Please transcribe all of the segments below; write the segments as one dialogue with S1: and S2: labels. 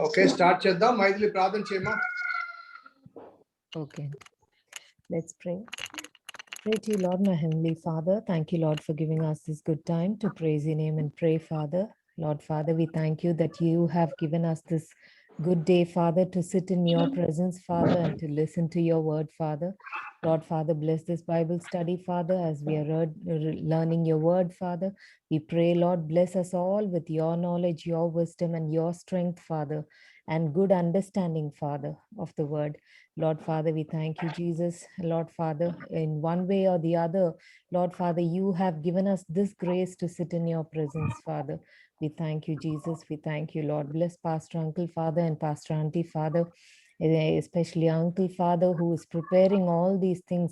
S1: Okay, start చేద్దాం. మైథిలి ప్రార్థన చేయమా.
S2: Okay, let's pray. Pray to you, Lord, my Heavenly Father. Thank you, Lord, for giving us this good time to praise your name and pray, Father. Lord, Father, we thank you that you have given us this good day, Father, to sit in your presence, Father, and to listen to your word, Father. Lord, Father, bless this Bible study, Father, as we are learning your word, Father. We pray, Lord, bless us all with your knowledge, your wisdom, and your strength, Father, and good understanding, Father, of the word. Lord Father, we thank you, Jesus. Lord Father, in one way or the other, Lord Father, you have given us this grace to sit in your presence, Father. We thank you, Jesus. We thank you, Lord. Bless Pastor Uncle, Father, and Pastor Auntie, Father, especially Uncle, Father, who is preparing all these things,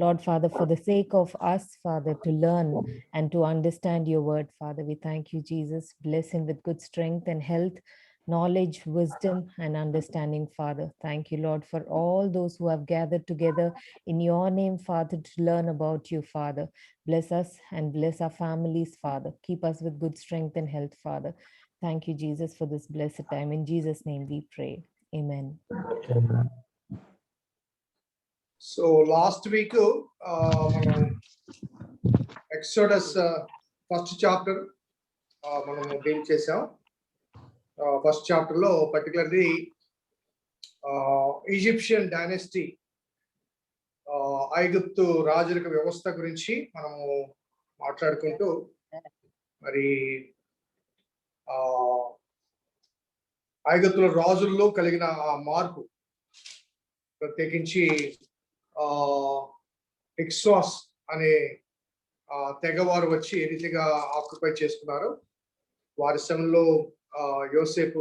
S2: Lord Father, for the sake of us, Father, to learn and to understand your word, Father. We thank you, Jesus. Bless him with good strength and health, knowledge, wisdom, and understanding, Father. Thank you, Lord, for all those who have gathered together in your name, Father, to learn about you, Father. Bless us and bless our families, Father. Keep us with good strength and health, Father. Thank you, Jesus, for this blessed time. In Jesus' name we pray. Amen.
S1: So last week మనం exodus first chapter మనము deal చేసాం. First chapter లో particularly Egyptian dynasty, ఐగుప్తు రాజరిక వ్యవస్థ గురించి మనము మాట్లాడుకుంటూ మరి ఐగుప్తుల రాజుల్లో కలిగిన ఆ మార్పు, ప్రత్యేకించి ఇక్స్వాస్ అనే తెగవారు వచ్చి ఏ రీతిగా ఆక్యుపై చేసుకున్నారు, వారి సమయంలో యోసేపు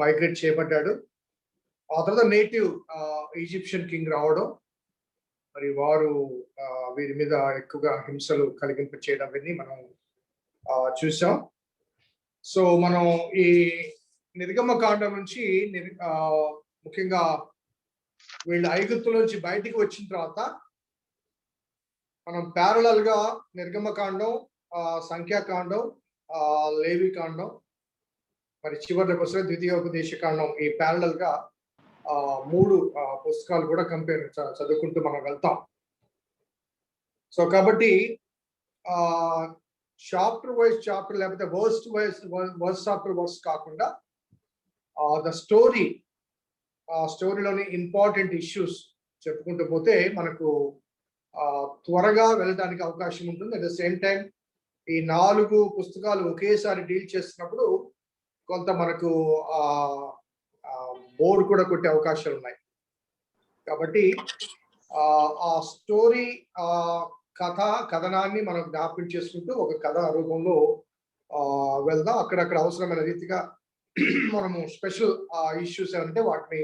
S1: మైగ్రేట్ చేయబడ్డాడు. ఆ తర్వాత నేటివ్ ఈజిప్షియన్ కింగ్ రావడం, మరి వారు వీరి మీద ఎక్కువగా హింసలు కలిగింప చేయడం అనేది మనం చూసాం. సో మనం ఈ నిర్గమకాండం నుంచి ముఖ్యంగా వీళ్ళు ఐగుప్తు నుంచి బయటికి వచ్చిన తర్వాత మనం ప్యారలల్ గా నిర్గమకాండం, సంఖ్యాకాండం, లేవికాండం, మరి చివరి పుస్తకం ద్వితీయోపదేశకాండం, ఈ ప్యారలల్ గా 3 పుస్తకాలు కూడా కంపేర్ చదువుకుంటూ మనం వెళ్తాం. సో కాబట్టి చాప్టర్ వైజ్ చాప్టర్ లేకపోతే వర్స్ చాప్టర్ వర్స్ కాకుండా ద స్టోరీ, స్టోరీలోని ఇంపార్టెంట్ ఇష్యూస్ చెప్పుకుంటూ పోతే మనకు త్వరగా వెళ్ళడానికి అవకాశం ఉంటుంది. అట్ ద సేమ్ టైం ఈ 4 పుస్తకాలు ఒకేసారి డీల్ చేస్తున్నప్పుడు కొంత మనకు బోర్డు కూడా కొట్టే అవకాశాలు ఉన్నాయి. కాబట్టి ఆ స్టోరీ కథనాన్ని మనం జ్ఞాపకం చేసుకుంటూ ఒక కథ రూపంలో వెళ్దాం. అక్కడక్కడ అవసరమైన రీతిగా మనము స్పెషల్ ఇష్యూస్ అంటే వాటిని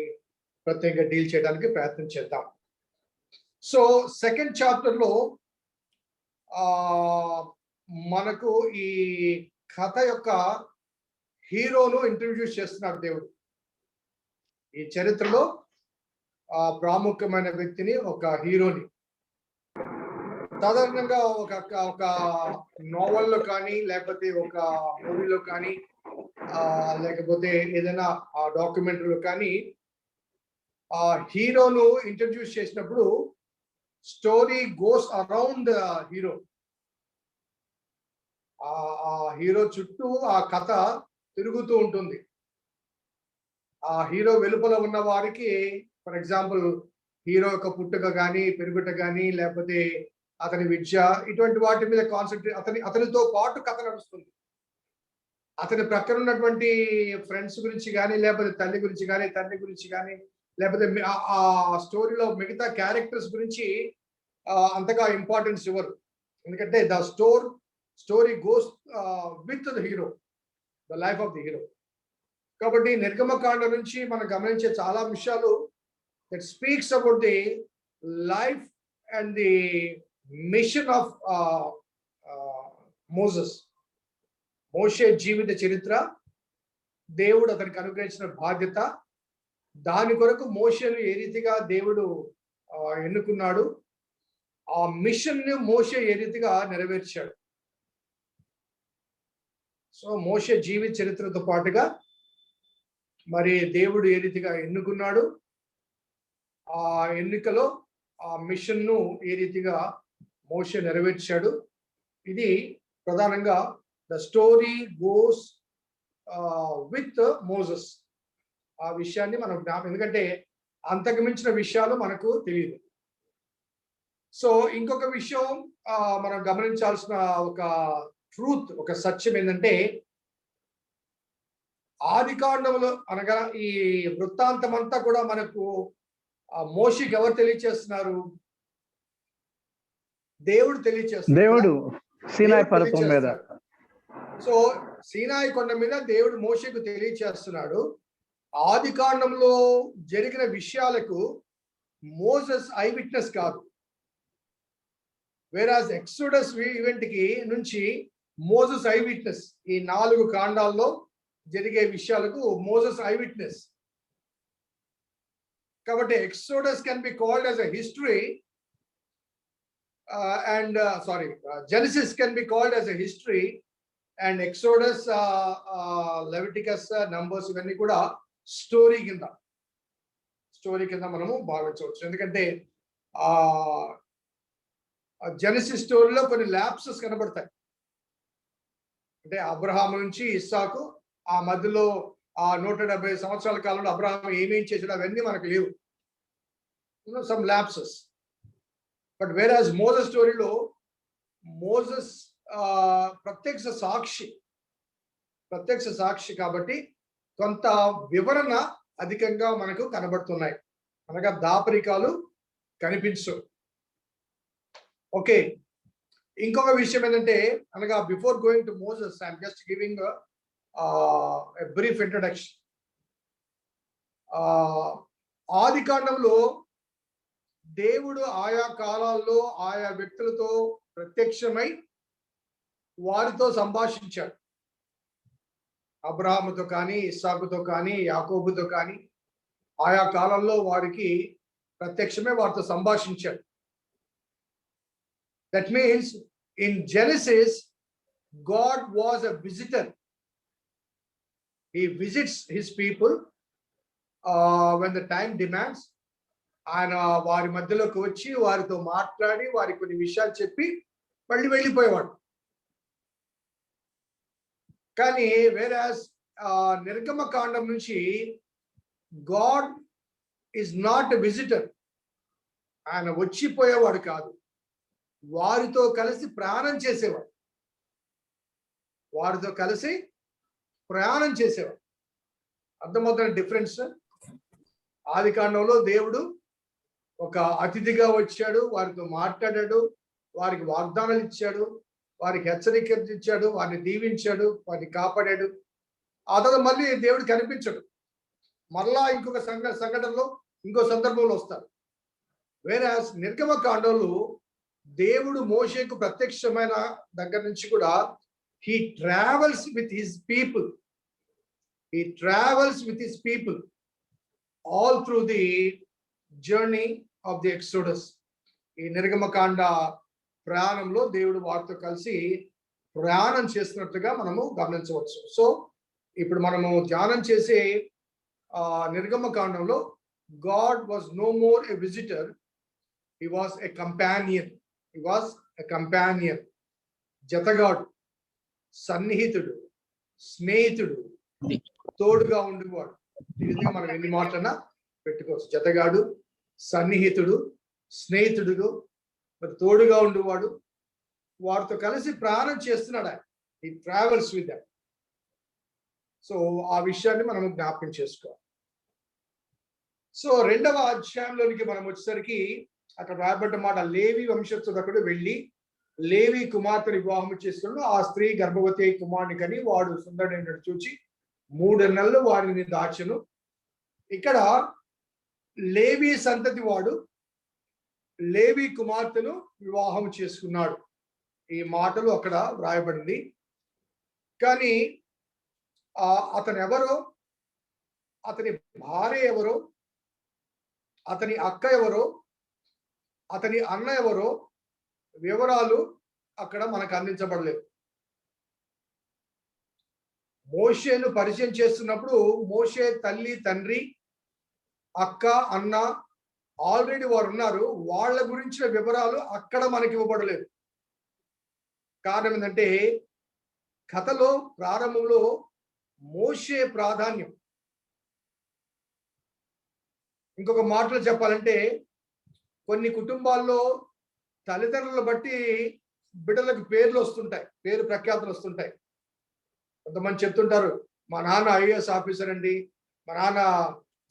S1: ప్రత్యేకంగా డీల్ చేయడానికి ప్రయత్నం చేద్దాం. సో సెకండ్ చాప్టర్ లో మనకు ఈ కథ యొక్క హీరోను ఇంట్రడ్యూస్ చేస్తున్నాడు దేవుడు. ఈ చరిత్రలో ప్రాముఖ్యమైన వ్యక్తిని, ఒక హీరోని. సాధారణంగా ఒక నోవెల్లో కానీ, లేకపోతే ఒక మూవీలో కానీ, లేకపోతే ఏదైనా డాక్యుమెంటరీలో కానీ ఆ హీరోను ఇంట్రడ్యూస్ చేసినప్పుడు స్టోరీ గోస్ అరౌండ్ హీరో. ఆ హీరో చుట్టూ ఆ కథ తిరుగుతూ ఉంటుంది. ఆ హీరో వెలుపల ఉన్న వారికి, ఫర్ ఎగ్జాంపుల్ హీరో యొక్క పుట్టుక కానీ, పెరుగుట కానీ, లేకపోతే అతని విద్య, ఇటువంటి వాటి మీద కాన్సన్ట్రేట్, అతనితో పాటు కథ నడుస్తుంది. అతని ప్రక్కన ఉన్నటువంటి ఫ్రెండ్స్ గురించి కానీ, లేకపోతే తల్లి గురించి కానీ, తండ్రి గురించి కానీ, లేకపోతే ఆ స్టోరీలో మిగతా క్యారెక్టర్స్ గురించి అంతగా ఇంపార్టెన్స్ ఇవ్వరు. ఎందుకంటే the story goes with the hero, the life of the hero. కాబట్టి నిర్గమకాండ నుంచి మనం గమనించే చాలా విషయాలు that speaks about the life and the mission of మోషే జీవిత చరిత్ర, దేవుడు అతనికి అనుగ్రహించిన బాధ్యత, దాని కొరకు మోషేను ఏ రీతిగా దేవుడు ఎన్నుకున్నాడు, ఆ మిషన్ ని మోషే ఏ రీతిగా నెరవేర్చాడు. సో మోషే జీవిత చరిత్రతో పాటుగా మరి దేవుడు ఏ రీతిగా ఎన్నుకున్నాడు, ఆ ఎన్నికలో ఆ మిషన్ ను ఏ రీతిగా మోషే నెరవేర్చాడు. ఇది ప్రధానంగా the story goes with Moses. ఆ విషయాన్ని మనం ఎందుకంటే అంతకు మించిన విషయాలు మనకు తెలియదు. సో ఇంకొక విషయం మనం గమనించాల్సిన ఒక ట్రూత్, ఒక సత్యం ఏంటంటే, ఆది కాండంలో అనగా ఈ వృత్తాంతం అంతా కూడా మనకు మోషేకి ఎవరు తెలియచేస్తున్నారు? దేవుడు తెలియచేస్తున్నారు.
S3: దేవుడు సీనాయి
S1: దేవుడు
S3: పర్వతం మీద.
S1: తెలియచేస్తున్నాడు. సో సీనాయి కొండ మీద దేవుడు మోషేకు తెలియచేస్తున్నాడు. ఆది కాండంలో జరిగిన విషయాలకు మోసెస్ ఐ విట్నెస్ కాదు. వేరాజ్ ఎక్సోడస్ ఈవెంట్ కి నుంచి మోసెస్ ఐ విట్నెస్. ఈ 4 కాండాల్లో జరిగే విషయాలకు మోసెస్ ఐ విట్నెస్. కాబట్టి exodus can be called as a history and Genesis can be called as a history, and Exodus, Leviticus, Numbers ఇవన్నీ కూడా స్టోరీ కింద మనము భావించవచ్చు. ఎందుకంటే జెనసిస్ స్టోరీలో కొన్ని ల్యాప్సెస్ కనబడతాయి. అంటే అబ్రహాం నుంచి ఇస్సాకు ఆ మధ్యలో 170 సంవత్సరాల కాలంలో అబ్రహాం ఏమేం చేసాడు అవన్నీ మనకు లేవు. Some lapses. But whereas Moses స్టోరీలో మోసెస్ ప్రత్యక్ష సాక్షి కాబట్టి కొంత వివరణ అధికంగా మనకు కనబడుతున్నాయి, అనగా దాపరికాలు కనిపించవు. ఓకే, ఇంకొక విషయం ఏంటంటే, అనగా before going to Moses I'm just giving a brief introduction. ఆది కాండంలో దేవుడు ఆయా కాలాల్లో ఆయా వ్యక్తులతో ప్రత్యక్షమై వారితో సంభాషించాడు. అబ్రహాముతో కానీ, ఇస్సాకుతో కానీ, యాకోబుతో కానీ ఆయా కాలంలో వారికి ప్రత్యక్షమే వారితో సంభాషించాడు. That means in Genesis God was a visitor. He visits his people when the time demands. ఆయన వారి మధ్యలోకి వచ్చి వారితో మాట్లాడి వారికి కొన్ని విషయాలు చెప్పి మళ్ళీ వెళ్ళిపోయేవాడు. కానీ వేరాజ్ నిర్గమకాండం నుంచి God is not a visitor. ఆయన వచ్చిపోయేవాడు కాదు, వారితో కలిసి ప్రయాణం చేసేవాడు. అర్థమవుతున్న డిఫరెన్స్. ఆది కాండంలో దేవుడు ఒక అతిథిగా వచ్చాడు, వారితో మాట్లాడాడు, వారికి వాగ్దానాలు ఇచ్చాడు, వారికి హెచ్చరికలు ఇచ్చాడు, వారిని దీవించాడు, వారిని కాపాడాడు. ఆ తర్వాత మళ్ళీ దేవుడు కనిపించడు, మరలా ఇంకొక సంఘటనలో ఇంకో సందర్భంలో వస్తాడు. వేరే నిర్గమకాండంలో దేవుడు మోషేకు ప్రత్యక్షమైన దగ్గర నుంచి కూడా he travels with his people all through the journey of the Exodus. ఈ నిర్గమకాండ ప్రయాణంలో దేవుడు వారితో కలిసి ప్రయాణం చేస్తున్నట్లుగా మనము గమనించవచ్చు. సో ఇప్పుడు మనము ధ్యానం చేసే నిర్గమకాండంలో God was no more a visitor, he was a companion. జతగాడు, సన్నిహితుడు, స్నేహితుడు, తోడుగా ఉండేవాడు. ఈ విధంగా మనం ఎన్ని మాటలన్నా పెట్టుకోవచ్చు. జతగాడు, సన్నిహితుడు, స్నేహితుడు, మరి తోడుగా ఉండేవాడు, వారితో కలిసి ప్రయాణం చేస్తున్నాడు ఆయన. ఈ ట్రావెల్స్ విత్ దట్. సో ఆ విషయాన్ని మనం జ్ఞాపకం చేసుకోవాలి. సో 2వ అధ్యాయంలోనికి మనం వచ్చేసరికి అక్కడ రాయబడ్డ మాట, లేవి వంశస్థుడు అక్కడ వెళ్ళి లేవి కుమార్తెను వివాహం చేసుకున్నాడు. ఆ స్త్రీ గర్భవతి కుమారుని కని వాడు సుందరుడైనట్టు చూచి 3 నెలలు వారిని దాచెను. ఇక్కడ లేవి సంతతి వాడు లేవి కుమార్తెను వివాహం చేసుకున్నాడు. ఈ మాటలు అక్కడ వ్రాయబడింది. కానీ అతను ఎవరో, అతని భార్య ఎవరో, అతని అక్క ఎవరో, అతని అన్న ఎవరో వివరాలు అక్కడ మనకు అందించబడలేదు. మోషేను పరిచయం చేస్తున్నప్పుడు మోషే తల్లి తండ్రి అక్క అన్న ఆల్రెడీ వారు ఉన్నారు. వాళ్ళ గురించిన వివరాలు అక్కడ మనకి ఇవ్వబడలేదు. కారణం ఏంటంటే కథలో ప్రారంభంలో మోషే ప్రాధాన్యం. ఇంకొక మాటలో చెప్పాలంటే కొన్ని కుటుంబాల్లో తల్లిదండ్రులను బట్టి బిడ్డలకు పేర్లు వస్తుంటాయి, పేరు ప్రఖ్యాతులు వస్తుంటాయి. కొంతమంది చెప్తుంటారు, మా నాన్న ఐఏఎస్ ఆఫీసర్ అండి, మా నాన్న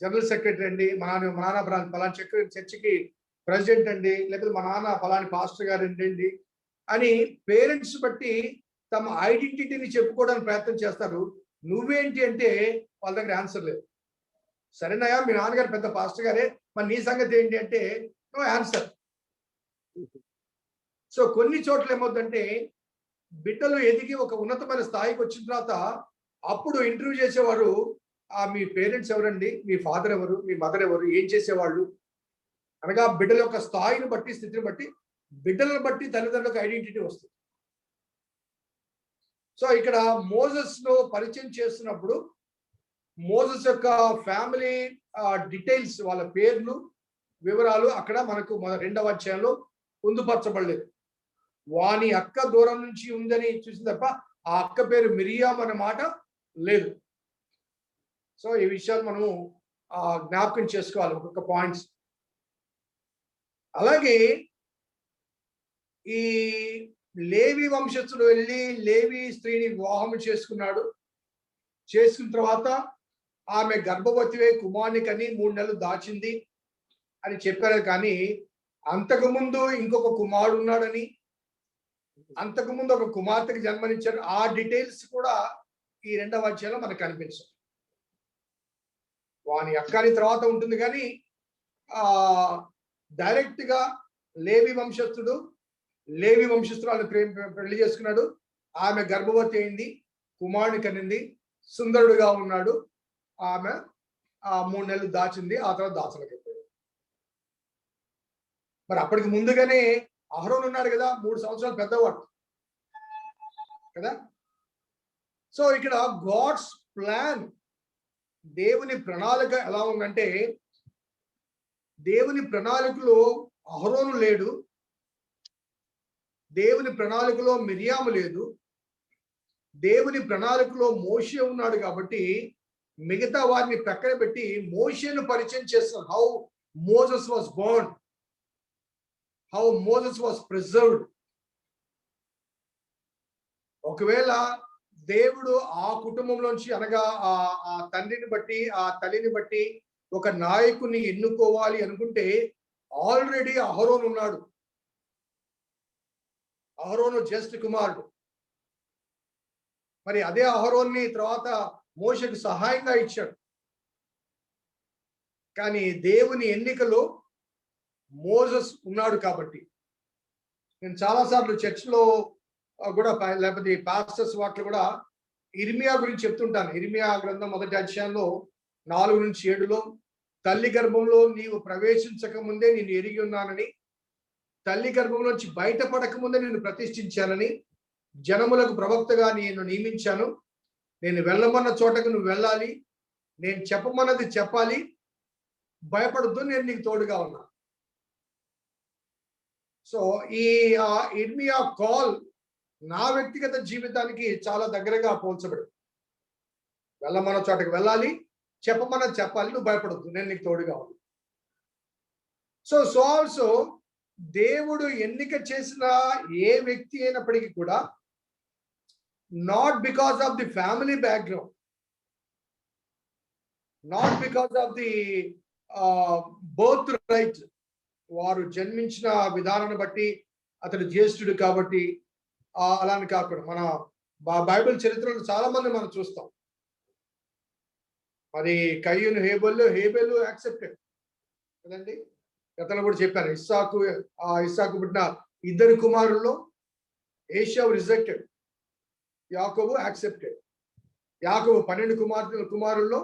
S1: జనరల్ సెక్రటరీ అండి, మా నాన్న ఫలాని చర్చికి ప్రెసిడెంట్ అండి, లేకపోతే మా నాన్న ఫలాని పాస్టర్ గారు అండి అని పేరెంట్స్ బట్టి తమ ఐడెంటిటీని చెప్పుకోవడానికి ప్రయత్నం చేస్తారు. నువ్వేంటి అంటే వాళ్ళ దగ్గర ఆన్సర్ లేదు. సరేనయ్యా, మీ నాన్నగారు పెద్ద పాస్టర్ గారే, మరి నీ సంగతి ఏంటి అంటే నో ఆన్సర్. సో కొన్ని చోట్ల ఏమవుతుందంటే బిడ్డలు ఎదిగి ఒక ఉన్నతమైన స్థాయికి వచ్చిన తర్వాత అప్పుడు ఇంటర్వ్యూ చేసేవారు, మీ పేరెంట్స్ ఎవరండి, మీ ఫాదర్ ఎవరు, మీ మదర్ ఎవరు, ఏం చేసేవాళ్ళు అనగా బిడ్డల యొక్క స్థాయిని బట్టి స్థితిని బట్టి బిడ్డలను బట్టి తల్లిదండ్రులకు ఐడెంటిటీ వస్తుంది. సో ఇక్కడ మోసెస్ ను పరిచయం చేస్తున్నప్పుడు మోసెస్ యొక్క ఫ్యామిలీ డీటెయిల్స్, వాళ్ళ పేర్లు వివరాలు అక్కడ మనకు 2వ అధ్యాయంలో పొందుపరచబడలేదు. వాని అక్క దూరం నుంచి ఉందని చూసిన తప్ప ఆ అక్క పేరు మిరియాం అనే మాట లేదు. సో ఈ విషయాలు మనము జ్ఞాపకం చేసుకోవాలి, ఒక్కొక్క పాయింట్స్. అలాగే ఈ లేవి వంశస్థుడు వెళ్ళి లేవి స్త్రీని వివాహం చేసుకున్నాడు. చేసుకున్న తర్వాత ఆమె గర్భవతివే కుమారుని కని 3 నెలలు దాచింది అని చెప్పారు. కానీ అంతకుముందు ఇంకొక కుమారుడు ఉన్నాడని, అంతకుముందు ఒక కుమార్తెకి జన్మనిచ్చారు. ఆ డీటెయిల్స్ కూడా ఈ 2వ అధ్యాయంలో మనకు కనిపించవు. వాని అక్కని తర్వాత ఉంటుంది కానీ డైరెక్ట్ గా లేవి వంశస్థురాలను పెళ్లి చేసుకున్నాడు. ఆమె గర్భవతి అయింది, కుమారుని కనింది, సుందరుడుగా ఉన్నాడు. ఆమె 3 నెలలు దాచింది, ఆ తర్వాత దాచలకి. మరి అప్పటికి ముందుగానే అహరోను ఉన్నాడు కదా, 3 సంవత్సరాలు పెద్దవాడు కదా. సో ఇక్కడ గాడ్స్ ప్లాన్, దేవుని ప్రణాళిక ఎలా ఉందంటే దేవుని ప్రణాళికలో అహరోను లేడు, దేవుని ప్రణాళికలో మిరియాము లేదు, దేవుని ప్రణాళికలో మోషే ఉన్నాడు. కాబట్టి మిగతా వారిని పక్కన పెట్టి మోషేను పరిచయం చేస్తున్నారు. How Moses was Born, how Moses was preserved. ఒకవేళ దేవుడు ఆ కుటుంబంలోంచి అనగా ఆ తండ్రిని బట్టి ఆ తల్లిని బట్టి ఒక నాయకుని ఎన్నుకోవాలి అనుకుంటే ఆల్రెడీ అహరోను ఉన్నాడు. అహరోను జ్యేష్ఠ కుమారుడు. మరి అదే అహరోన్ని తర్వాత మోషేకు సహాయంగా ఇచ్చాడు. కానీ దేవుని ఎన్నికలో మోసెస్ ఉన్నాడు. కాబట్టి నేను చాలాసార్లు చర్చ్లో కూడా లేకపోతే పాస్టర్స్ వాటిలో కూడా ఇర్మియా గురించి చెప్తుంటాను. ఇర్మియా గ్రంథం 1వ అధ్యాయంలో 4 నుంచి 7లో తల్లి గర్భంలో నీవు ప్రవేశించక ముందే నేను ఎరిగి ఉన్నానని, తల్లి గర్భంలోంచి బయటపడక ముందే నేను ప్రతిష్ఠించానని, జనములకు ప్రవక్తగా నేను నియమించాను, నేను వెళ్ళమన్న చోటకు నువ్వు వెళ్ళాలి, నేను చెప్పమన్నది చెప్పాలి, భయపడద్దు, నేను నీకు తోడుగా ఉన్నా. సో ఈ ఇర్మియా కాల్ నా వ్యక్తిగత జీవితానికి చాలా దగ్గరగా పోల్చబడి, వెళ్ళమన్న చోటకి వెళ్ళాలి, చెప్పమన్నది చెప్పాలి, నువ్వు భయపడద్దు, నేను నీకు తోడుగా ఉన్నా. సో ఆల్సో దేవుడు ఎన్నిక చేసిన ఏ వ్యక్తి అయినప్పటికీ కూడా not because of the family background, not because of the birth right, వారు జన్మించిన విధానాన్ని బట్టి అతడు జ్యేష్ఠుడు కాబట్టి అలాని కాకుండా మన బైబిల్ చరిత్రలో చాలా మంది మనం చూస్తాం. మరి కయ్యూను హేబెలు యాక్సెప్టెడ్ కదండి. గతంలో కూడా చెప్పారు, ఇస్సాకు పుట్టిన 2 కుమారుల్లో ఏశావు రిజెక్టెడ్, యాకోబు యాక్సెప్టెడ్. యాకోబు 12 కుమారుల్లో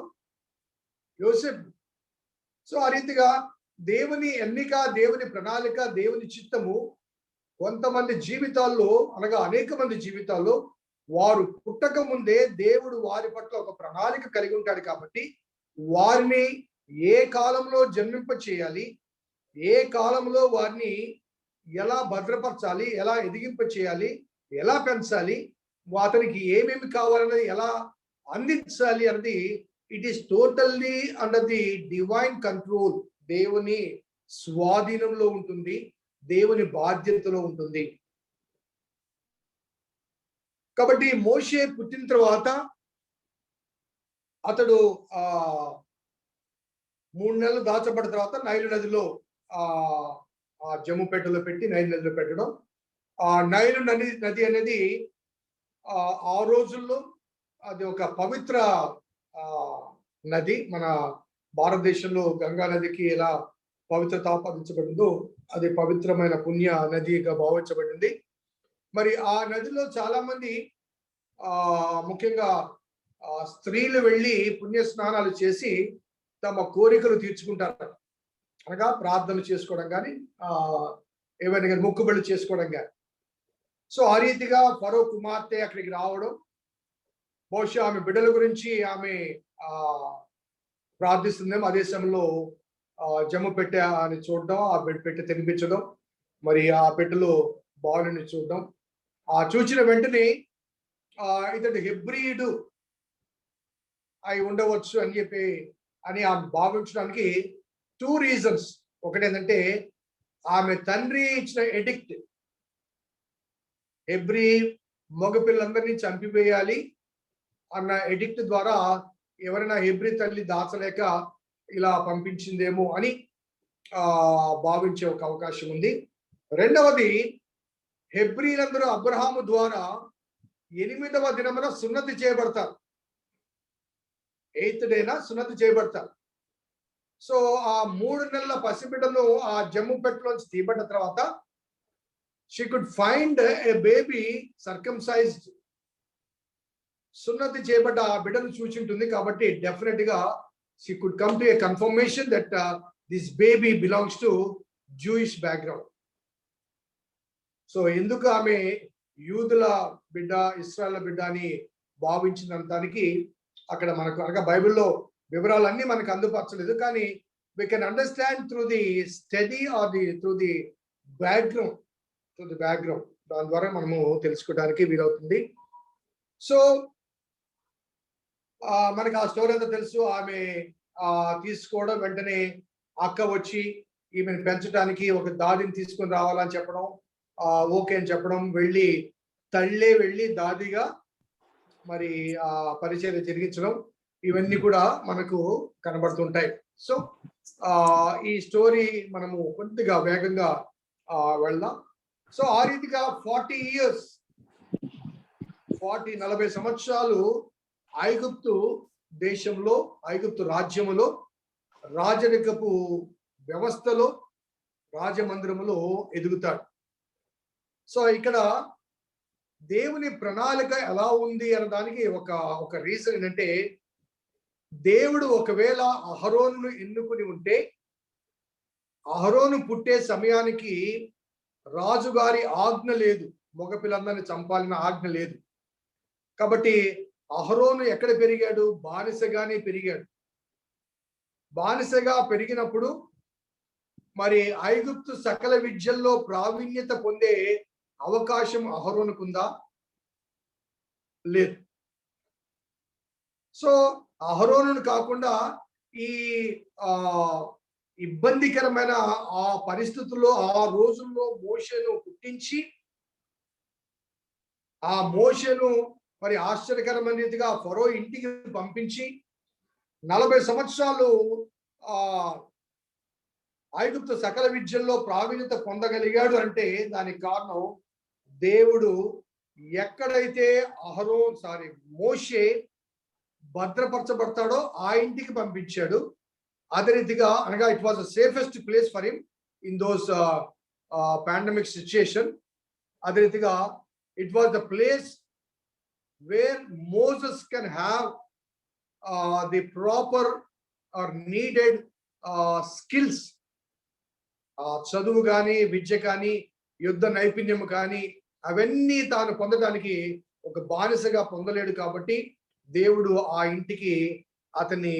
S1: యోసెఫ్. సో ఆ రీతిగా దేవుని ఎన్నిక, దేవుని ప్రణాళిక, దేవుని చిత్తము కొంతమంది జీవితాల్లో అనగా అనేక మంది జీవితాల్లో వారు పుట్టక ముందే దేవుడు వారి పట్ల ఒక ప్రణాళిక కలిగి ఉంటాడు కాబట్టి వారిని ఏ కాలంలో జన్మింప చేయాలి, ఏ కాలంలో వారిని ఎలా భద్రపరచాలి, ఎలా ఎదిగింప చేయాలి, ఎలా పెంచాలి, అతనికి ఏమేమి కావాలన్నది ఎలా అందించాలి అన్నది it is totally under the divine control. దేవుని స్వాధీనంలో ఉంటుంది, దేవుని బాధ్యతలో ఉంటుంది. కాబట్టి మోషే పుట్టిన తర్వాత అతడు 3 నెలలు దాచబడిన తర్వాత నైలు నదిలో జమ్ము పెట్టెలో పెట్టి నైలు నదిలో పెట్టడం. ఆ నైలు నది అనేది ఆ రోజుల్లో అది ఒక పవిత్ర నది. మన భారతదేశంలో గంగా నదికి ఎలా పవిత్రత ఆపాదించబడిందో అది పవిత్రమైన పుణ్య నదిగా భావించబడింది. మరి ఆ నదిలో చాలా మంది ముఖ్యంగా స్త్రీలు వెళ్ళి పుణ్య స్నానాలు చేసి తమ కోరికలు తీర్చుకుంటారు. అనగా ప్రార్థనలు చేసుకోవడం కానీ ఏవైనా కానీ మొక్కుబడులు చేసుకోవడం కానీ. సో ఆ రీతిగా ఫరో కుమార్తె అక్కడికి రావడం, బహుశా ఆమె బిడ్డల గురించి ఆమె ప్రార్థిస్తుందేమో. అదే సమయంలో జమ్ము పెట్టె అని చూడడం, ఆ పెట్టె తినిపించడం, మరి ఆ పెట్టెలో బాలుని చూడడం, చూచిన వెంటనే ఇతడు హెబ్రీయుడు అయి ఉండవచ్చు అని చెప్పి ఆమె భావించడానికి 2 రీజన్స్. ఒకటేంటంటే ఆమె తండ్రి ఇచ్చిన ఎడిక్ట్, హెబ్రీ మగపిల్లలందరినీ చంపివేయాలి అన్న ఎడిక్ట్ ద్వారా ఎవరైనా హెబ్రీ తల్లి దాచలేక ఇలా పంపించిందేమో అని భావించే ఒక అవకాశం ఉంది. రెండవది, హెబ్రీలందరూ అబ్రహాము ద్వారా 8వ దినమున సున్నతి చేయబడతారు. 8th డేన సున్నతి చేయబడతారు. సో ఆ 3 నెలల పసిబిడ్డను ఆ జమ్ము పెట్టెలోంచి తీయబడిన తర్వాత she could find a baby circumcised. సున్నతి చేయబడ్డ ఆ బిడ్డను చూచుంటుంది కాబట్టి డెఫినెట్ గా she could come to a confirmation that this baby belongs to Jewish background. So ఎందుకు ఆమె యూదుల బిడ్డ, ఇశ్రాయేలు బిడ్డ అని భావించినంతానికి అక్కడ మనకు అనగా బైబిల్లో వివరాలన్నీ మనకు అందుపరచలేదు. కానీ we can understand through the study or through the background. దాని ద్వారా మనము తెలుసుకోవడానికి వీలవుతుంది. సో మనకి ఆ స్టోరీ అంతా తెలుసు. ఆమె తీసుకోవడం, వెంటనే అక్క వచ్చి ఈమెను పెంచడానికి ఒక దాదిని తీసుకొని రావాలని చెప్పడం, ఓకే అని చెప్పడం, వెళ్ళి దాదిగా మరి పరిచయం జరిగించడం, ఇవన్నీ కూడా మనకు కనబడుతుంటాయి. సో ఈ స్టోరీ మనము కొద్దిగా వేగంగా వెళ్దాం. సో ఆ రీతిగా 40 సంవత్సరాలు ఐగుప్తు దేశంలో, ఐగుప్తు రాజ్యములో, రాజరికపు వ్యవస్థలో, రాజమందిరములో ఎదుగుతాడు. సో ఇక్కడ దేవుని ప్రణాళిక ఎలా ఉంది అనడానికి ఒక రీజన్ ఏంటంటే, దేవుడు ఒకవేళ అహరోనును ఎన్నుకుని ఉంటే అహరోను పుట్టే సమయానికి రాజుగారి ఆజ్ఞ లేదు, మగపిల్లందరిని చంపాలన్న ఆజ్ఞ లేదు. కాబట్టి అహరోను ఎక్కడ పెరిగాడు? బానిసగానే పెరిగాడు. బానిసగా పెరిగినప్పుడు మరి ఐగుప్తు సకల విద్యల్లో ప్రావీణ్యత పొందే అవకాశం అహరోనుకుందా? లేదు. సో అహరోనును కాకుండా ఈ ఇబ్బందికరమైన ఆ పరిస్థితుల్లో ఆ రోజుల్లో మోషేను పుట్టించి ఆ మోషేను మరి ఆశ్చర్యకరమైన రీతిగా ఫరో ఇంటికి పంపించి 40 సంవత్సరాలు ఐగుప్తు సకల విద్యల్లో ప్రావీణ్యత పొందగలిగాడు అంటే దానికి కారణం దేవుడు ఎక్కడైతే మోషే భద్రపరచబడతాడో ఆ ఇంటికి పంపించాడు. అదే రీతిగా అనగా it was the safest place for him in those pandemic situation. అదే రీతిగా it was the place where Moses can have the proper or needed skills. చదువు కానీ, విద్య కానీ, యుద్ధ నైపుణ్యం కానీ అవన్నీ తాను పొందడానికి ఒక బానిసగా పొందలేడు కాబట్టి దేవుడు ఆ ఇంటికి అతన్ని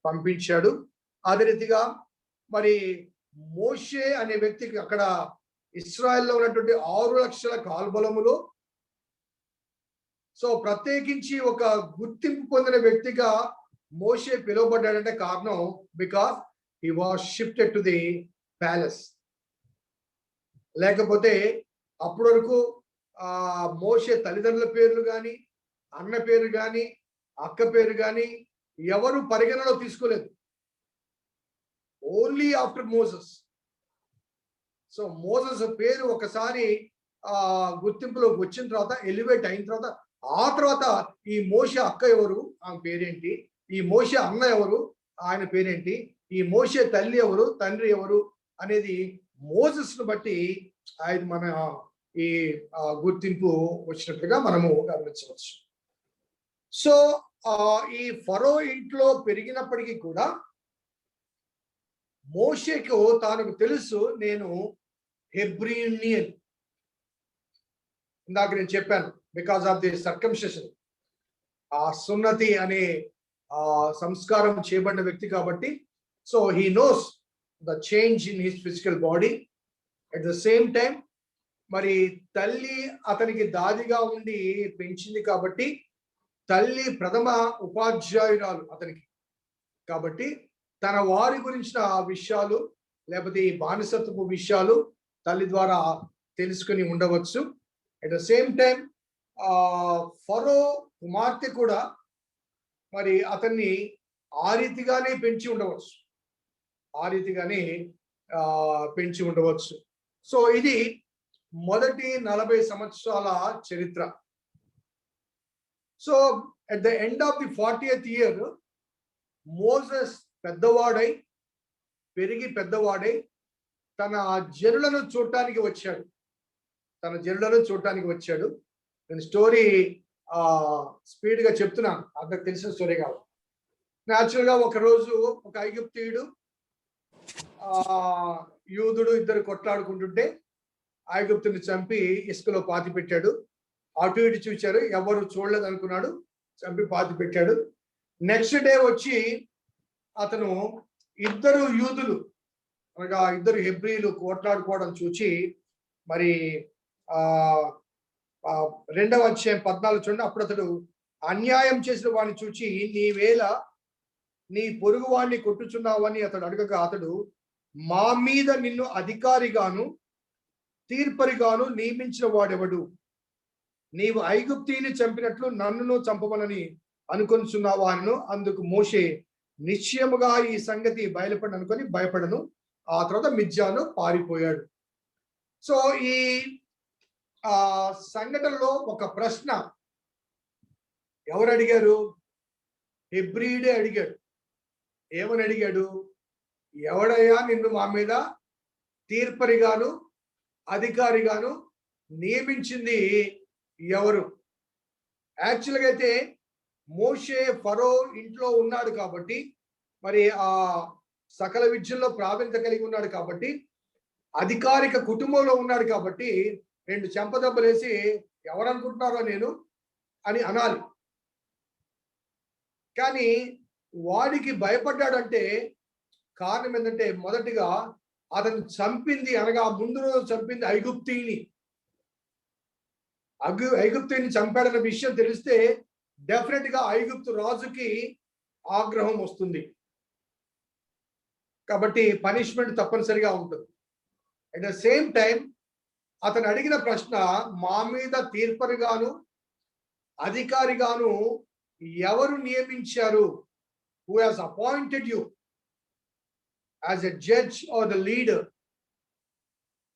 S1: పంపించాడు. అదే రీతిగా మరి మోషే అనే వ్యక్తికి అక్కడ ఇశ్రాయేల్లో ఉన్నటువంటి 6 లక్షల కాల్బలములో సో ప్రత్యేకించి ఒక గుర్తింపు పొందిన వ్యక్తిగా మోషే పిలువబడ్డాడంటే కారణం because he was shifted to the palace. లేకపోతే అప్పటి వరకు మోషే తల్లిదండ్రుల పేర్లు కానీ, అన్న పేరు కానీ, అక్క పేరు కానీ ఎవరు పరిగణలో తీసుకోలేదు. Only after Moses. So Moses పేరు ఒకసారి గుర్తింపులోకి వచ్చిన తర్వాత, ఎలివేట్ అయిన తర్వాత, ఆ తర్వాత ఈ మోషే అక్క ఎవరు, ఆమె పేరేంటి, ఈ మోషే అన్న ఎవరు, ఆయన పేరేంటి, ఈ మోషే తల్లి ఎవరు, తండ్రి ఎవరు అనేది మోసెస్ ను బట్టి ఆయన మన ఈ గుర్తింపు వచ్చినట్లుగా మనము గమనించవచ్చు. సో ఈ ఫరో ఇంట్లో పెరిగినప్పటికీ కూడా మోషేకు తాను తెలుసు నేను హెబ్రీయుని అని. ఇందాక నేను చెప్పాను, బికాస్ ఆఫ్ ది సర్కంసెషన్, ఆ సున్నతి అనే సంస్కారం చేయబడిన వ్యక్తి కాబట్టి, so he knows the change in his physical body. At the same time మరి తల్లి అతనికి దాదిగా ఉండి పెంచింది కాబట్టి, తల్లి ప్రథమ ఉపాధ్యాయురాలు అతనికి కాబట్టి, తన వారి గురించిన విషయాలు లేకపోతే ఈ బానిసత్వపు విషయాలు తల్లి ద్వారా తెలుసుకుని ఉండవచ్చు. అట్ ద సేమ్ టైం ఫరో కుమార్తె కూడా మరి అతన్ని ఆ రీతిగానే పెంచి ఉండవచ్చు, ఆ రీతిగానే పెంచి ఉండవచ్చు. సో ఇది మొదటి 40 సంవత్సరాల చరిత్ర. So at the end of the 40th year Moses పెద్దవాడై పెరిగి పెద్దవాడై తన జనులను చూడటానికి వచ్చాడు. నేను స్టోరీ స్పీడ్ గా చెప్తున్నాను, అందరికి తెలిసిన స్టోరీ కాదు. న్యాచురల్ గా ఒకరోజు ఒక ఐగుప్తీయుడు యూదుడు ఇద్దరు కొట్లాడుకుంటుంటే ఐగుప్తుని చంపి ఇసుకలో పాతి పెట్టాడు. అటు ఇటు చూచారు, ఎవరు చూడలేదు అనుకున్నాడు, చంపి పాతి పెట్టాడు. నెక్స్ట్ డే వచ్చి అతను ఇద్దరు యూదులు అనగా ఇద్దరు హెబ్రీలు కొట్లాడుకోవడం చూచి మరి 2వ అధ్యాయం 14 చూడండి. అప్పుడు అతడు అన్యాయం చేసిన వాడిని చూచి నీవేళ నీ పొరుగు వాడిని కొట్టుచున్నావని అతడు అడగగా, అతడు మా మీద నిన్ను అధికారిగాను తీర్పరిగాను నియమించిన వాడెవడు? నీవు ఐగుప్తీని చంపినట్లు నన్నును చంపమనని అనుకొనిచున్నావా అను. అందుకు మోషే నిశ్చయముగా ఈ సంగతి బయలుపడి అనుకొని భయపడను. ఆ తర్వాత మిద్యాను పారిపోయాడు. సో ఈ సంఘటనలో ఒక ప్రశ్న ఎవరు అడిగారు? హెబ్రీడే అడిగాడు. ఏమని అడిగాడు? ఎవడయ్యా నిన్ను మా మీద తీర్పరిగాను అధికారిగాను నియమించింది ఎవరు? యాక్చువల్గా అయితే మోషే ఫరో ఇంట్లో ఉన్నాడు కాబట్టి, మరి సకల విద్యల్లో ప్రావీణ్యత కలిగి ఉన్నాడు కాబట్టి, అధికారిక కుటుంబంలో ఉన్నాడు కాబట్టి 2 చెంపదెబ్బలేసి ఎవరనుకుంటున్నారో నేను అని అనాలి. కానీ వాడికి భయపడ్డాడంటే కారణం ఏంటంటే, మొదటిగా అతను చంపింది అనగా ముందు రోజు చంపింది ఐగుప్తీని చంపాడన్న విషయం తెలిస్తే డెఫినెట్ గా ఐగుప్తు రాజుకి ఆగ్రహం వస్తుంది. కాబట్టి పనిష్మెంట్ తప్పనిసరిగా ఉంటుంది. అట్ ద సేమ్ టైం అతను అడిగిన ప్రశ్న, మా మీద తీర్పరిగాను అధికారిగాను ఎవరు నియమించారు? Who has appointed you as a judge or the leader?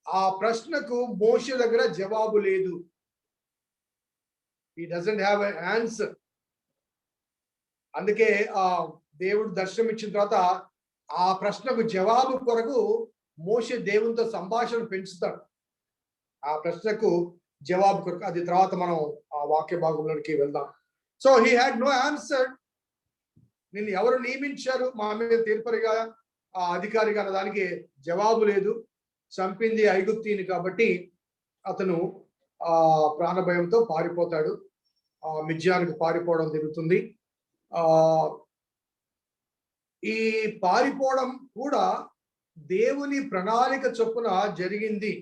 S1: ఆ ప్రశ్నకు మోషే దగ్గర జవాబు లేదు. he doesn't have an answer. అందుకే దేవుడు దర్శనం ఇచ్చిన తర్వాత ఆ ప్రశ్నకు జవాబు కొరకు మోషే దేవునితో సంభాషణ పెంచుతాడు. ఆ ప్రశ్నకు జవాబు కొరకు అది తర్వాత మనం ఆ వాక్య భాగంలోకి వెళ్దాం. So he had no answer. నిన్ను ఎవరు నియమించారు మా మీద తీర్పరిగా అధికారిగా అన్న దానికి జవాబు లేదు. చంపింది ఐగుప్తీని కాబట్టి అతను ప్రాణభయంతో పారిపోతాడు. మిద్యానికి పారిపోవడం జరుగుతుంది. ఈ పారిపోవడం కూడా దేవుని ప్రణాళిక చొప్పున జరిగింది.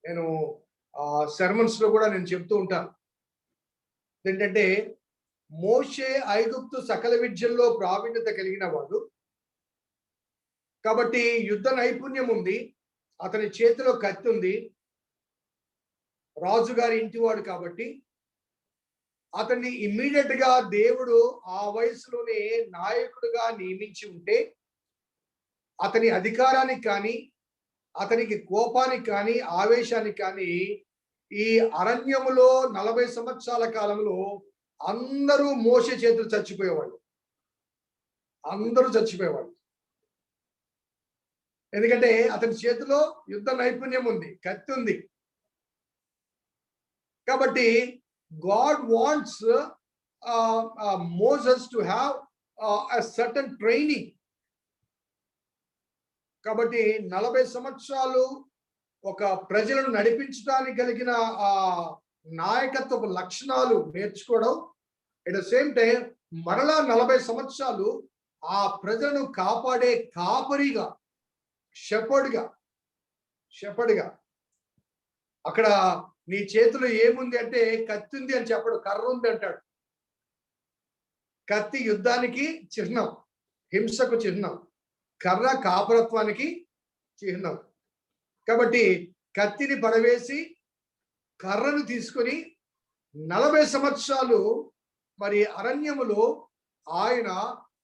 S1: నేను సెర్మన్స్ లో కూడా నేను చెప్తూ ఉంటాను ఏంటంటే, మోషే ఐగుప్తు సకల విద్యల్లో ప్రావీణ్యత కలిగిన వాడు కాబట్టి యుద్ధ నైపుణ్యం ఉంది, అతని చేతిలో కత్తి ఉంది, రాజుగారి ఇంటివాడు కాబట్టి అతన్ని ఇమ్మీడియట్ గా దేవుడు ఆ వయసులోనే నాయకుడిగా నియమించి ఉంటే అతని అధికారానికి కానీ అతనికి కోపానికి కానీ ఆవేశానికి కానీ ఈ అరణ్యములో 40 సంవత్సరాల కాలంలో అందరూ మోషే చేతులు చచ్చిపోయేవాళ్ళు. అందరూ చచ్చిపోయేవాళ్ళు. ఎందుకంటే అతని చేతిలో యుద్ధ నైపుణ్యం ఉంది, కత్తి ఉంది. కాబట్టి God wants Moses to have a certain training. కాబట్టి 40 సంవత్సరాలు ఒక ప్రజలను నడిపించడానికి కలిగిన నాయకత్వపు లక్షణాలు నేర్చుకోవడం, ఎట్ ద సేమ్ టైం మరలా 40 సంవత్సరాలు ఆ ప్రజలను కాపాడే కాపరిగా, షెపర్డ్గా అక్కడ నీ చేతిలో ఏముంది అంటే కత్తి ఉంది అని చెప్పడు, కర్ర ఉంది అంటాడు. కత్తి యుద్ధానికి చిహ్నం, హింసకు చిహ్నం, కర్ర కాపరత్వానికి చిహ్నం. కాబట్టి కత్తిని పడవేసి కర్రను తీసుకొని 40 సంవత్సరాలు మరి అరణ్యములో ఆయన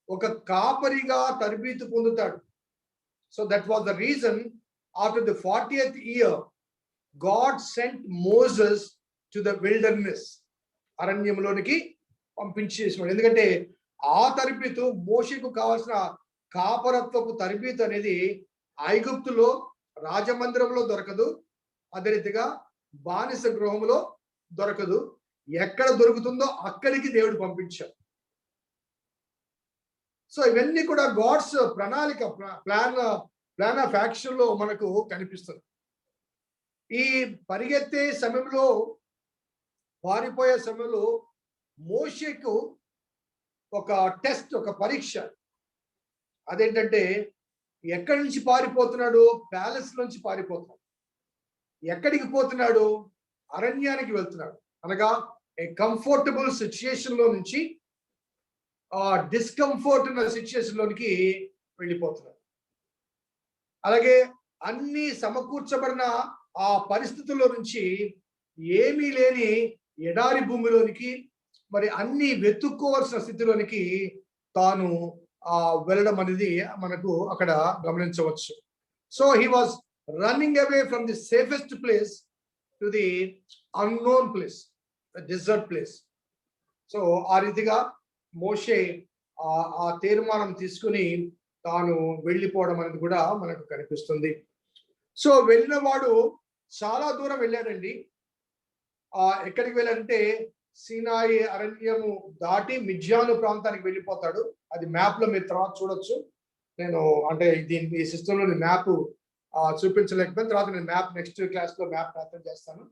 S1: ఒక కాపరిగా తరబీదు పొందుతాడు. So that was the reason after the 40th year God sent Moses to the wilderness. అరణ్యంలోనికి పంపించేసినాడు. ఎందుకంటే ఆ తరబీతు, మోషేకు కావాల్సిన కాపరత్వపు తరబీతు అనేది ఐగుప్తులో రాజమందిరంలో దొరకదు, అదే రీతిగా బానిస గృహంలో దొరకదు. ఎక్కడ దొరుకుతుందో అక్కడికి దేవుడు పంపించాడు. సో ఇవన్నీ కూడా గాడ్స్ ప్రణాళిక, ప్లాన్ ఆఫ్ యాక్షన్ లో మనకు కనిపిస్తుంది. ఈ పరిగెత్తే సమయంలో, పారిపోయే సమయంలో మోషేకు ఒక టెస్ట్, ఒక పరీక్ష. అదేంటంటే ఎక్కడి నుంచి పారిపోతున్నాడు? ప్యాలెస్ నుంచి పారిపోతున్నాడు. ఎక్కడికి పోతున్నాడు? అరణ్యానికి వెళ్తున్నాడు. అనగా ఏ కంఫర్టబుల్ సిచ్యుయేషన్ లో నుంచి డిస్కంఫర్ట్ ఉన్న సిచ్యుయేషన్ లోనికి వెళ్ళిపోతున్నాడు. అలాగే అన్ని సమకూర్చబడిన ఆ పరిస్థితుల్లో నుంచి ఏమీ లేని ఎడారి భూమిలోనికి, మరి అన్ని వెతుక్కోవాల్సిన స్థితిలోనికి తాను వెళ్ళడం అనేది మనకు అక్కడ గమనించవచ్చు. So he was running away from the safest place to the unknown place, desert place. So ఆ రీతిగా మోషే ఆ తీర్మానం తీసుకుని తాను వెళ్ళిపోవడం అనేది కూడా మనకు కనిపిస్తుంది. సో వెళ్ళిన వాడు చాలా దూరం వెళ్ళాడండి. ఎక్కడికి వెళ్ళాడంటే సీనాయి అరణ్యము దాటి మిద్యాను ప్రాంతానికి వెళ్ళిపోతాడు. అది మ్యాప్ లో మీరు తర్వాత చూడొచ్చు. నేను అంటే ఈ సిస్టమ్ లో మ్యాప్ చూపించలేకపోయిన తర్వాత నేను మ్యాప్ నెక్స్ట్ క్లాస్ లో మ్యాప్ ప్రార్థన చేస్తాను.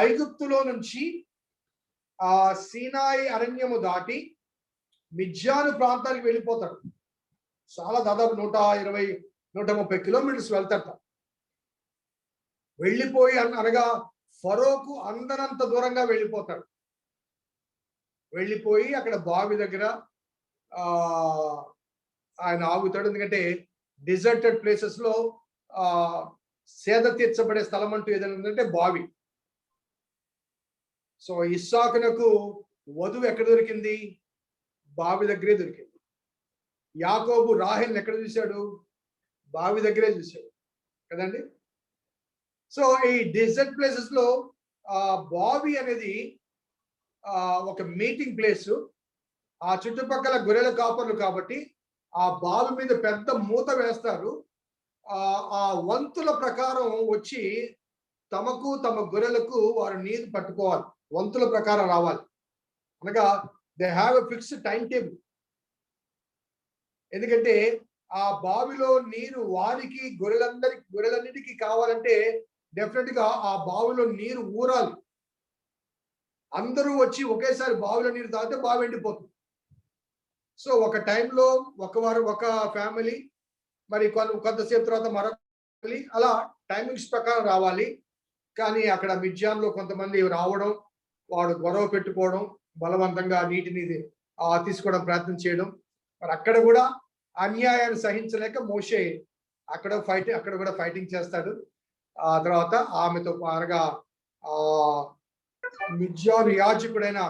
S1: ఐగుప్తులో నుంచి సీనాయి అరణ్యము దాటి మిద్యాను ప్రాంతానికి వెళ్ళిపోతాడు. చాలా దాదాపు 120-130 కిలోమీటర్స్ వెళ్తాట. వెళ్ళిపోయి అనగా ఫరోకు అందనంత దూరంగా వెళ్ళిపోతాడు. వెళ్ళిపోయి అక్కడ బావి దగ్గర ఆయన ఆగుతాడు. ఎందుకంటే డిజర్టెడ్ ప్లేసెస్ లో సేద తీర్చబడే స్థలం అంటూ ఏదైనా ఉందంటే బావి. సో ఇస్సాకునకు వధువు ఎక్కడ దొరికింది? బావి దగ్గరే దొరికింది. యాకోబు రాహేల్ని ఎక్కడ చూశాడు? బావి దగ్గరే చూశాడు కదండి. సో ఈ డిజర్ట్ ప్లేసెస్ లో బావి అనేది ఒక మీటింగ్ ప్లేస్. ఆ చుట్టుపక్కల గొర్రెల కాపర్లు కాబట్టి ఆ బావి మీద పెద్ద మూత వేస్తారు. ఆ వంతుల ప్రకారం వచ్చి తమకు తమ గొర్రెలకు వారు నీరు పట్టుకోవాలి, వంతుల ప్రకారం రావాలి. అనగా they have a fixed time table. ఎందుకంటే ఆ బావిలో నీరు వారికి గొర్రెలన్నిటికీ కావాలంటే డెఫినెట్ గా ఆ బావిలో నీరు ఊరాలి. అందరూ వచ్చి ఒకేసారి బావిలో నీరు తాగితే బావి ఎండిపోతుంది. సో ఒక టైంలో ఒక ఫ్యామిలీ, మరి కొంతసేపు తర్వాత మరొక ఫ్యామిలీ, అలా టైమింగ్స్ ప్రకారం రావాలి. కానీ అక్కడ మిద్యాన్లో కొంతమంది రావడం, వాడు గొడవ పెట్టుకోవడం, బలవంతంగా నీటిని తీసుకోవడం ప్రయత్నం చేయడం. మరి అక్కడ కూడా అన్యాయాన్ని సహించలేక మోషే అక్కడ కూడా ఫైటింగ్ చేస్తాడు. ఆ తర్వాత ఆమెతో పారుగా మిద్యాను యాజకుడైన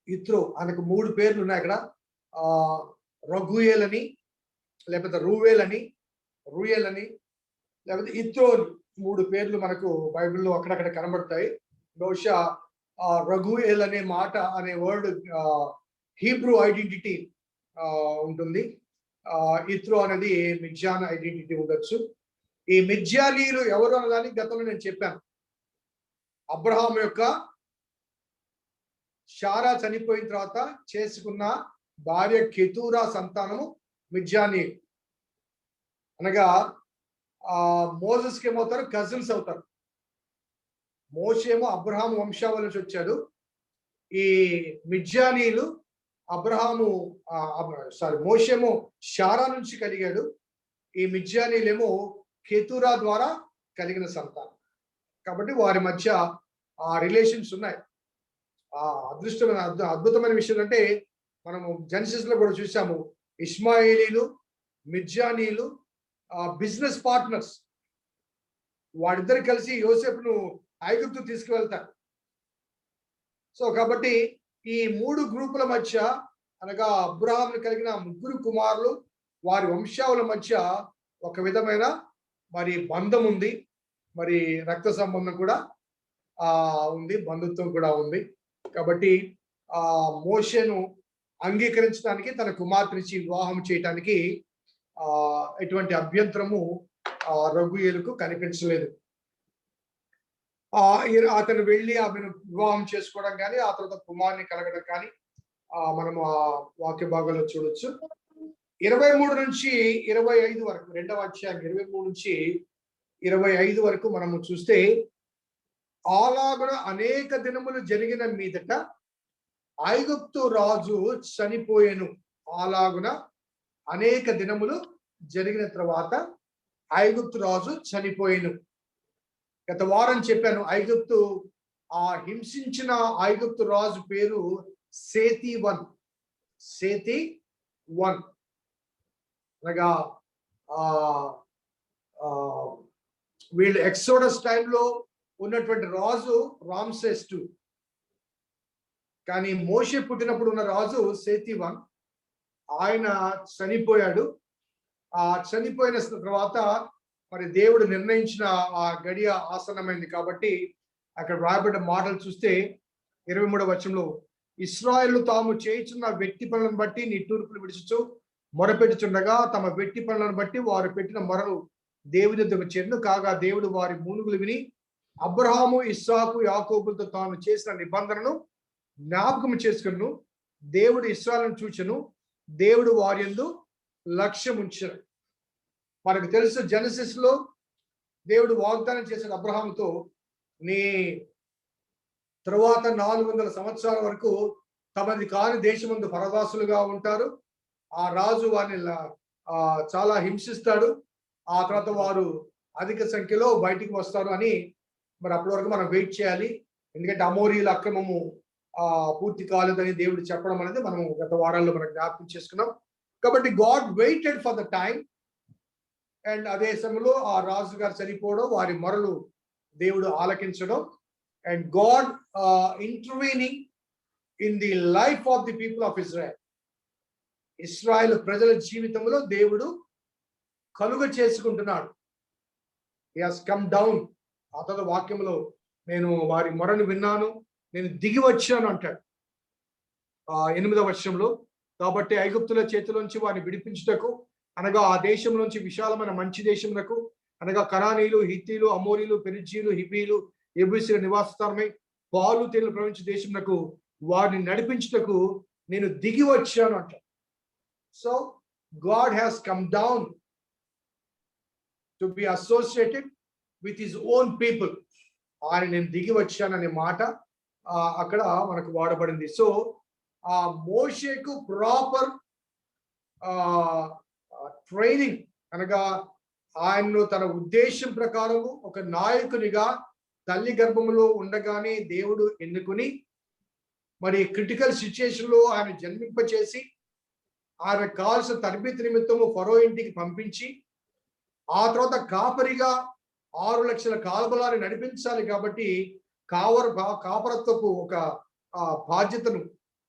S1: ఇత్రో, ఆయనకు 3 పేర్లు ఉన్నాయి అక్కడ. రఘుయేల్ అని, లేకపోతే రూయేల్ అని, లేకపోతే ఇత్రో, 3 పేర్లు మనకు బైబిల్లో అక్కడక్కడ కనబడతాయి. బహుశా రఘుయేల్ అనే మాట, అనే వర్డ్ హీబ్రూ ఐడెంటిటీ ఉంటుంది. ఇత్రో అనేది మిద్యాన్ ఐడెంటిటీ ఉండొచ్చు. ఈ మిద్యానీయులు ఎవరు అన్నదానికి గతంలో నేను చెప్పాను. అబ్రహాం యొక్క శారా చనిపోయిన తర్వాత చేసుకున్న భార్య కెతూరా సంతానము మిద్యానీయులు. అనగా మోసెస్కి ఏమవుతారు? కజిన్స్ అవుతారు. మోషేమో అబ్రహాము వంశావళి నుంచి వచ్చాడు. ఈ మిద్యానీయులు మోషేమో శారా నుంచి కలిగాడు. ఈ మిద్యానీయులేమో కెతూరా ద్వారా కలిగిన సంతానం. కాబట్టి వారి మధ్య ఆ రిలేషన్స్ ఉన్నాయి. అద్భుతమైన విషయం అంటే, మనము జెనసిస్ లో కూడా చూసాము, ఇష్మాయేలీలు, మిద్యానీయులు బిజినెస్ పార్ట్నర్స్. వాడిద్దరు కలిసి యోసేపును ఐగుప్తు తీసుకువెళ్తారు. సో కాబట్టి ఈ 3 గ్రూపుల మధ్య, అనగా అబ్రహామును కలిగిన 3 కుమారులు, వారి వంశావళి మధ్య ఒక విధమైన మరి బంధం ఉంది. మరి రక్త సంబంధం కూడా ఉంది, బంధుత్వం కూడా ఉంది. కాబట్టి మోషేను అంగీకరించడానికి, తన కుమార్తెనిచ్చి వివాహం చేయటానికి ఎటువంటి అభ్యంతరము రఘుయేలుకు కనిపించలేదు. అతను వెళ్ళి ఆమెను వివాహం చేసుకోవడం కానీ, ఆ తర్వాత కుమారుని కలగడం కానీ మనము ఆ వాక్య భాగంలో చూడొచ్చు. 23 నుంచి 25 వరకు, 2వ అధ్యాయం 23 నుంచి 25 వరకు మనము చూస్తే, అలాగున అనేక దినములు జరిగిన మీదట ఐగుప్తు రాజు చనిపోయెను. అలాగున అనేక దినములు జరిగిన తర్వాత ఐగుప్తు రాజు చనిపోయెను. గత వారం చెప్పాను, హింసించిన ఐగుప్తు రాజు పేరు సేతి వన్. అనగా వీళ్ళు ఎక్సోడస్ టైంలో ఉన్నటువంటి రాజు రామ్సెస్ 2. కానీ మోషే పుట్టినప్పుడు ఉన్న రాజు సేతి 1. ఆయన చనిపోయాడు. చనిపోయిన తర్వాత మరి దేవుడు నిర్ణయించిన ఆ గడియ ఆసన్నమైంది. కాబట్టి అక్కడ రాయబడ్డ మాటలు చూస్తే 23వ వచనంలో, ఇశ్రాయేలు తాము చేయుచున్న వెట్టి పనులను బట్టి నిట్టూర్పులు విడుచుచు మొరపెట్టుచుండగా, తమ వెట్టి పనులను బట్టి వారు పెట్టిన మొరలు దేవుని యొద్దకు చేరును. కాగా దేవుడు వారి మూలుగులు విని అబ్రహాము, ఇస్సాకు, యాకోబులతో తాను చేసిన నిబంధనను జ్ఞాపకం చేసుకును. దేవుడు ఇశ్రాయేలును చూచెను, దేవుడు వారి యందు లక్ష్యం ఉంచెను. మనకు తెలుసు, జెనసిస్ లో దేవుడు వాగ్దానం చేసిన అబ్రహాముతో, నీ తరువాత 400 సంవత్సరాల వరకు తమది కాని దేశమందు పరదాసులుగా ఉంటారు. ఆ రాజు వారిని చాలా హింసిస్తాడు. ఆ తర్వాత వారు అధిక సంఖ్యలో బయటికి వస్తారు అని, మరి అప్పటి వరకు మనం వెయిట్ చేయాలి. ఎందుకంటే అమోరీల అక్రమము పూర్తి కాలేదని దేవుడు చెప్పడం అనేది మనం గత వారాల్లో మనం జ్ఞాపకం చేసుకున్నాం. కాబట్టి God waited for the time. And అదే సమయంలో ఆ రాజు గారు చనిపోవడం, వారి మొరలు దేవుడు ఆలకించడం, and God intervening in the life of the people of Israel. ఇశ్రాయేల్ ప్రజల జీవితంలో దేవుడు కలుగ చేసుకుంటున్నాడు. He has come down. ఆ తర్వాత వాక్యంలో, నేను వారి మొరను విన్నాను, నేను దిగి వచ్చాను అంటాడు 8వ వచనంలో. కాబట్టి ఐగుప్తుల చేతిలోంచి వారిని విడిపించుటకు, అనగా ఆ దేశం నుంచి విశాలమైన మంచి దేశమునకు, అనగా కనానీయులు, హిత్తీలు, అమోరీలు, పెరిజీలు, హిబీలు, యెబూసీల నివాసస్థానమై పాలు తేనెలు ప్రవహించే దేశమునకు వారిని నడిపించుటకు నేను దిగి వచ్చాను అంటాడు. So God has come down to be associated with his own people. ఆయన నేను దిగి వచ్చాననే మాట అక్కడ మనకు వాడబడింది. సో ఆ మోషేకు ప్రాపర్ ట్రైనింగ్ అనగా ఆయన్ను తన ఉద్దేశం ప్రకారము ఒక నాయకునిగా తల్లి గర్భములో ఉండగానే దేవుడు ఎన్నుకుని మరి క్రిటికల్ సిచ్యుయేషన్ లో ఆయన జన్మింపచేసి ఆయన కావాల్సిన తరబితి నిమిత్తము ఫరో ఇంటికి పంపించి ఆ తర్వాత కాపరిగా 6 లక్షల కాల్బలాన్ని నడిపించాలి కాబట్టి కాపరత్వపు ఒక బాధ్యతను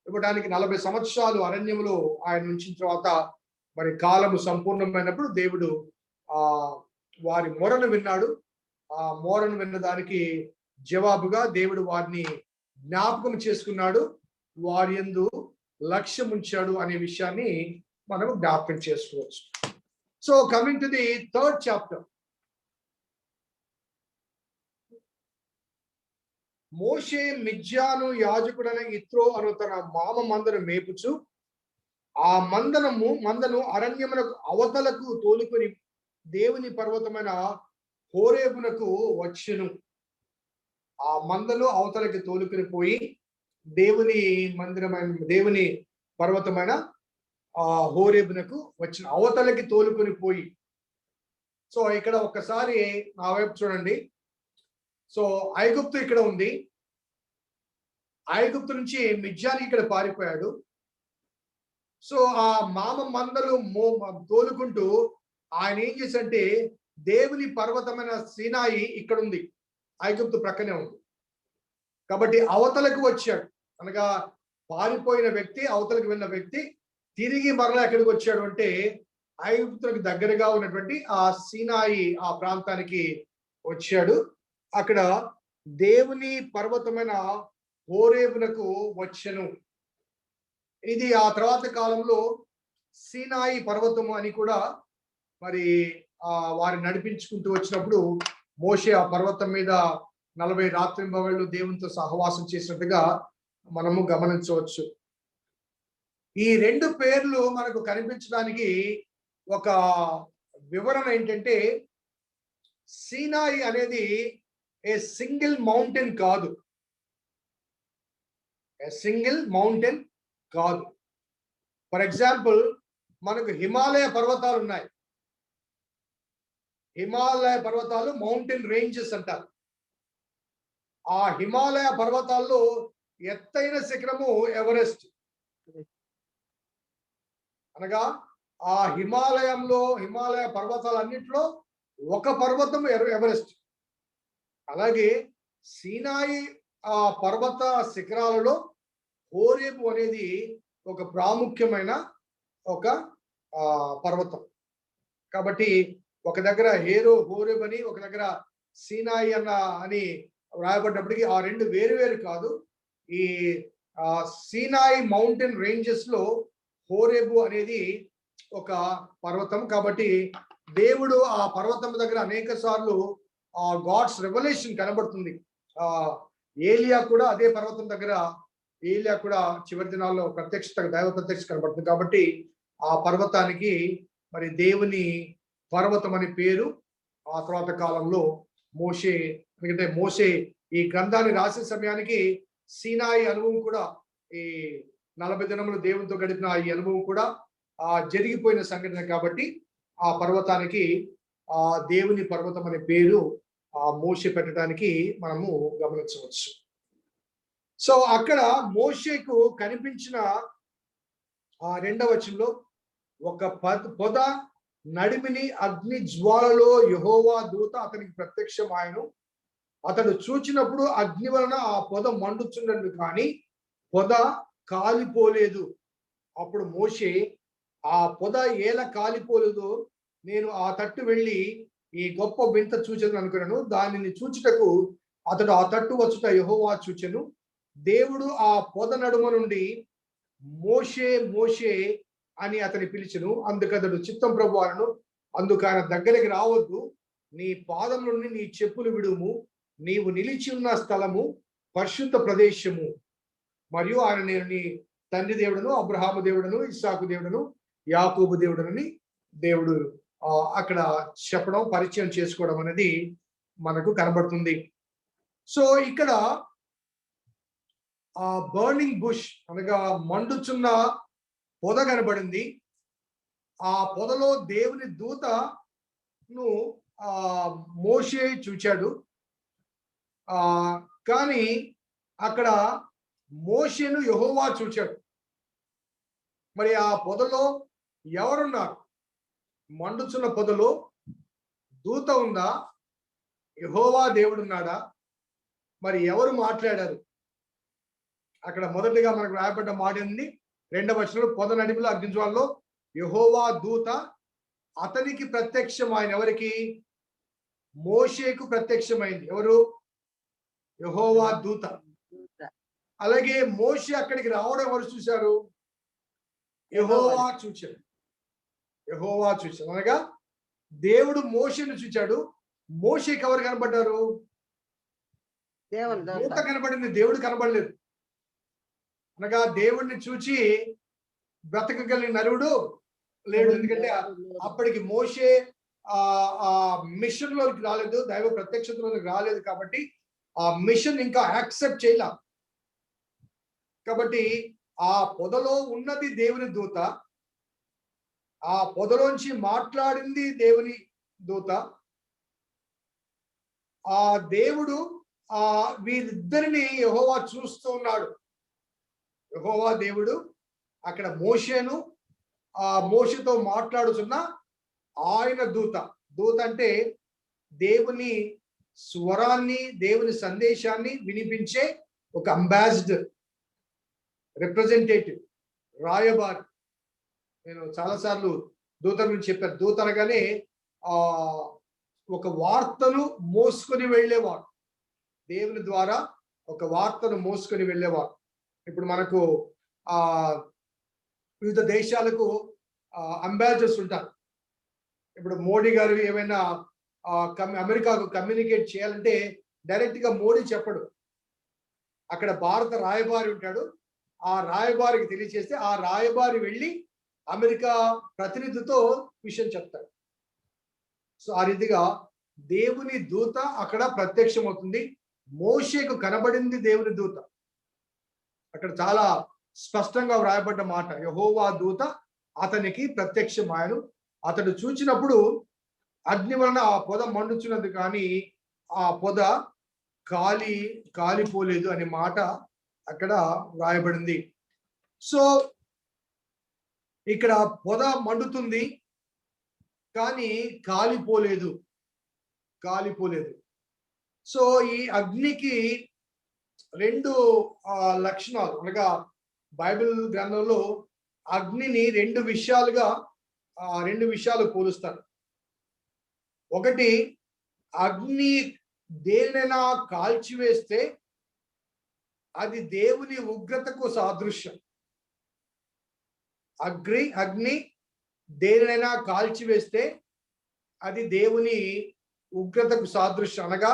S1: ఇవ్వడానికి 40 సంవత్సరాలు అరణ్యంలో ఆయన ఉంచిన తర్వాత మరి కాలము సంపూర్ణమైనప్పుడు దేవుడు వారి మొరను విన్నాడు. ఆ మొరను విన్న దానికి జవాబుగా దేవుడు వారిని జ్ఞాపకం చేసుకున్నాడు, వారి యందు లక్ష్యం ఉంచాడు అనే విషయాన్ని మనం జ్ఞాపకం చేసుకోవచ్చు. So coming to the 3rd chapter, మోషే మిద్యాను యాజకుడైన ఇత్రో అను తన మామ మందను మేపుచు ఆ మందను అరణ్యమునకు అవతలకు తోలుకొని దేవుని పర్వతమైన హోరేబునకు వచ్చెను. ఆ మందను అవతలకి తోలుకొని పోయి దేవుని పర్వతమైన హోరేబునకు వచ్చిన, అవతలకి తోలుకొని పోయి. సో ఇక్కడ ఒక్కసారి నా వైపు చూడండి. సో ఐగుప్తు ఇక్కడ ఉంది, ఐగుప్తు నుంచి మిద్యానికి ఇక్కడ పారిపోయాడు. సో ఆ మామ మందలు తోలుకుంటూ ఆయన ఏం చేశాడంటే దేవుని పర్వతమైన సీనాయి ఇక్కడ ఉంది, ఐగుప్తు ప్రక్కనే ఉంది కాబట్టి అవతలకు వచ్చాడు. అనగా పారిపోయిన వ్యక్తి, అవతలకు వెళ్ళిన వ్యక్తి తిరిగి మరలా ఎక్కడికి వచ్చాడు అంటే ఐగుప్తులకు దగ్గరగా ఉన్నటువంటి ఆ సీనాయి ఆ ప్రాంతానికి వచ్చాడు. అక్కడ దేవుని పర్వతమైన హోరేబునకు వచ్చెను. ఇది ఆ తర్వాత కాలంలో సీనాయి పర్వతము అని కూడా మరి వారి నడిపించుకుంటూ వచ్చినప్పుడు మోషే ఆ పర్వతం మీద 40 రాత్రింబవళ్ళు దేవునితో సహవాసం చేసినట్టుగా మనము గమనించవచ్చు. ఈ 2 పేర్లు మనకు కనిపించడానికి ఒక వివరణ ఏంటంటే సీనాయి అనేది ఏ సింగిల్ మౌంటైన్ కాదు, కాదు. ఫర్ ఎగ్జాంపుల్ మనకు హిమాలయ పర్వతాలు ఉన్నాయి, హిమాలయ పర్వతాలు మౌంటైన్ రేంజెస్ అంటారు. ఆ హిమాలయ పర్వతాల్లో ఎత్తైన శిఖరము ఎవరెస్ట్. అనగా ఆ హిమాలయ పర్వతాలన్నింటిలో ఒక పర్వతం ఎవరెస్ట్. అలాగే సీనాయి ఆ పర్వత శిఖరాలలో హోరేబు అనేది ఒక ప్రాముఖ్యమైన ఒక పర్వతం. కాబట్టి ఒక దగ్గర హోరేబు అని, ఒక దగ్గర సీనాయి అని వ్రాయబడ్డప్పటికీ ఆ 2 వేరు కాదు. ఈ సీనాయి మౌంటైన్ రేంజెస్ లో హోరేబు అనేది ఒక పర్వతం. కాబట్టి దేవుడు ఆ పర్వతం దగ్గర అనేక సార్లు గాడ్స్ రెవల్యూషన్ కనబడుతుంది. ఏలియా కూడా అదే పర్వతం దగ్గర, ఏలియా కూడా చివరి దినాల్లో దైవ ప్రత్యక్షత కనబడుతుంది. కాబట్టి ఆ పర్వతానికి మరి దేవుని పర్వతం అనే పేరు. ఆ తర్వాత కాలంలో మోషే, ఎందుకంటే మోషే ఈ గ్రంథాన్ని రాసే సమయానికి సీనాయి అనుభవం కూడా, ఈ 40 దినములు దేవునితో గడిపిన ఈ అనుభవం కూడా జరిగిపోయిన సంఘటన. కాబట్టి ఆ పర్వతానికి దేవుని పర్వతం అనే పేరు మోషే పెట్టడానికి మనము గమనించవచ్చు. సో అక్కడ మోషేకు కనిపించిన 2వ వచనంలో ఒక పొద నడిమిని అగ్ని జ్వాలలో యెహోవా దూత అతనికి ప్రత్యక్షమాయెను. అతడు చూచినప్పుడు అగ్ని వలన ఆ పొద మండుచున్నది, కానీ పొద కాలిపోలేదు. అప్పుడు మోషే, ఆ పొద ఎలా కాలిపోలేదు, నేను ఆ తట్టు వెళ్ళి ఈ గొప్ప వింత చూచెను అనుకున్నాను. దానిని చూచుటకు అతడు ఆ తట్టు వచ్చుట యెహోవా చూచెను. దేవుడు ఆ పొద నడుమ నుండి మోషే మోషే అని అతని పిలిచెను. అందుకతడు చిత్తం ప్రభువాను, అందుకు ఆయన దగ్గరికి రావద్దు, నీ పాదం నుండి నీ చెప్పులు విడుము, నీవు నిలిచి ఉన్న స్థలము పరిశుద్ధ ప్రదేశము, మరియు ఆయన నేను నీ తండ్రి దేవుడను, అబ్రహాము దేవుడను, ఇస్సాకు దేవుడను, యాకోబు దేవుడనని దేవుడు అక్కడ చెప్పడం, పరిచయం చేసుకోవడం అనేది మనకు కనబడుతుంది. సో ఇక్కడ ఆ బర్నింగ్ బుష్ అనగా మండుచున్న పొద కనబడింది. ఆ పొదలో దేవుని దూతను మోషే చూచాడు. కానీ అక్కడ మోషేను యెహోవా చూచాడు. మరి ఆ పొదలో ఎవరున్నారు? మండుచున్న పొదలో దూత ఉందా? యెహోవా దేవుడున్నాడా? మరి ఎవరు మాట్లాడారు? అక్కడ మొదటిగా మనకు రాయబడ్డ మాట ఏంది? 2వ వచనంలో పొద నడిమిలో అగ్నిజ్వాలలో యెహోవా దూత అతనికి ప్రత్యక్షమైన ఎవరికి? మోషేకు ప్రత్యక్షమైంది. ఎవరు? యెహోవా దూత. అలాగే మోషే అక్కడికి రావడం ఎవరు చూశారు? యెహోవా చూచాడు. యెహోవా చూచాడు. అనగా దేవుడు మోషేను చూచాడు. మోషేకి ఎవరు కనబడ్డారు? దూత కనబడింది, దేవుడు కనబడలేదు. అనగా దేవుడిని చూచి బ్రతకగలిగిన నరుడు లేడు. ఎందుకంటే అప్పటికి మోషే ఆ మిషన్ లోకి రాలేదు, దైవ ప్రత్యక్షతలోకి రాలేదు. కాబట్టి ఆ మిషన్ ఇంకా యాక్సెప్ట్ చేయలే. కాబట్టి ఆ పొదలో ఉన్నది దేవుని దూత, ఆ పొదలోంచి మాట్లాడింది దేవుని దూత. ఆ దేవుడు వీరిద్దరిని యెహోవా చూస్తూ ఉన్నాడు. యెహోవా దేవుడు అక్కడ మోషేను మోషేతో మాట్లాడుతున్న ఆయన దూత. దూత అంటే దేవుని స్వరాన్ని, దేవుని సందేశాన్ని వినిపించే ఒక అంబాసిడర్, రిప్రజెంటేటివ్, రాయబారి. నేను చాలాసార్లు దూత గురించి చెప్పాను. దూత అనగానే ఒక వార్తను మోసుకొని వెళ్ళేవాడు. దేవుని ద్వారా ఒక వార్తను మోసుకొని వెళ్ళేవాడు. ఇప్పుడు మనకు వివిధ దేశాలకు అంబాసిడర్స్ ఉంటారు. ఇప్పుడు మోడీ గారు ఏమైనా అమెరికాకు కమ్యూనికేట్ చేయాలంటే డైరెక్ట్ గా మోడీ చెప్పడు. అక్కడ భారత రాయబారి ఉంటాడు. ఆ రాయబారికి తెలియజేస్తే ఆ రాయబారి వెళ్ళి అమెరికా ప్రతినిధితో విషయం చెప్తాడు. సో ఆ రీతిగా దేవుని దూత అక్కడ ప్రత్యక్షమవుతుంది. మోషేకు కనబడింది దేవుని దూత. అక్కడ చాలా స్పష్టంగా వ్రాయబడ్డ మాట, యెహోవా దూత అతనికి ప్రత్యక్షమాయను. అతడు చూచినప్పుడు అగ్ని వలన ఆ పొద మండుచున్నది, కానీ ఆ పొద కాలిపోలేదు అనే మాట అక్కడ వ్రాయబడింది. సో ఇక్కడ పొద మండుతుంది కానీ కాలిపోలేదు. సో ఈ అగ్నికి 2 లక్షణాలు. అనగా బైబిల్ గ్రంథంలో అగ్నిని 2 విషయాలు పోలుస్తారు. ఒకటి, అగ్ని దేనినైనా కాల్చివేస్తే అది దేవుని ఉగ్రతకు సాదృశ్యం. అగ్ని దేనినైనా కాల్చివేస్తే అది దేవుని ఉగ్రతకు సాదృశ్యం. అనగా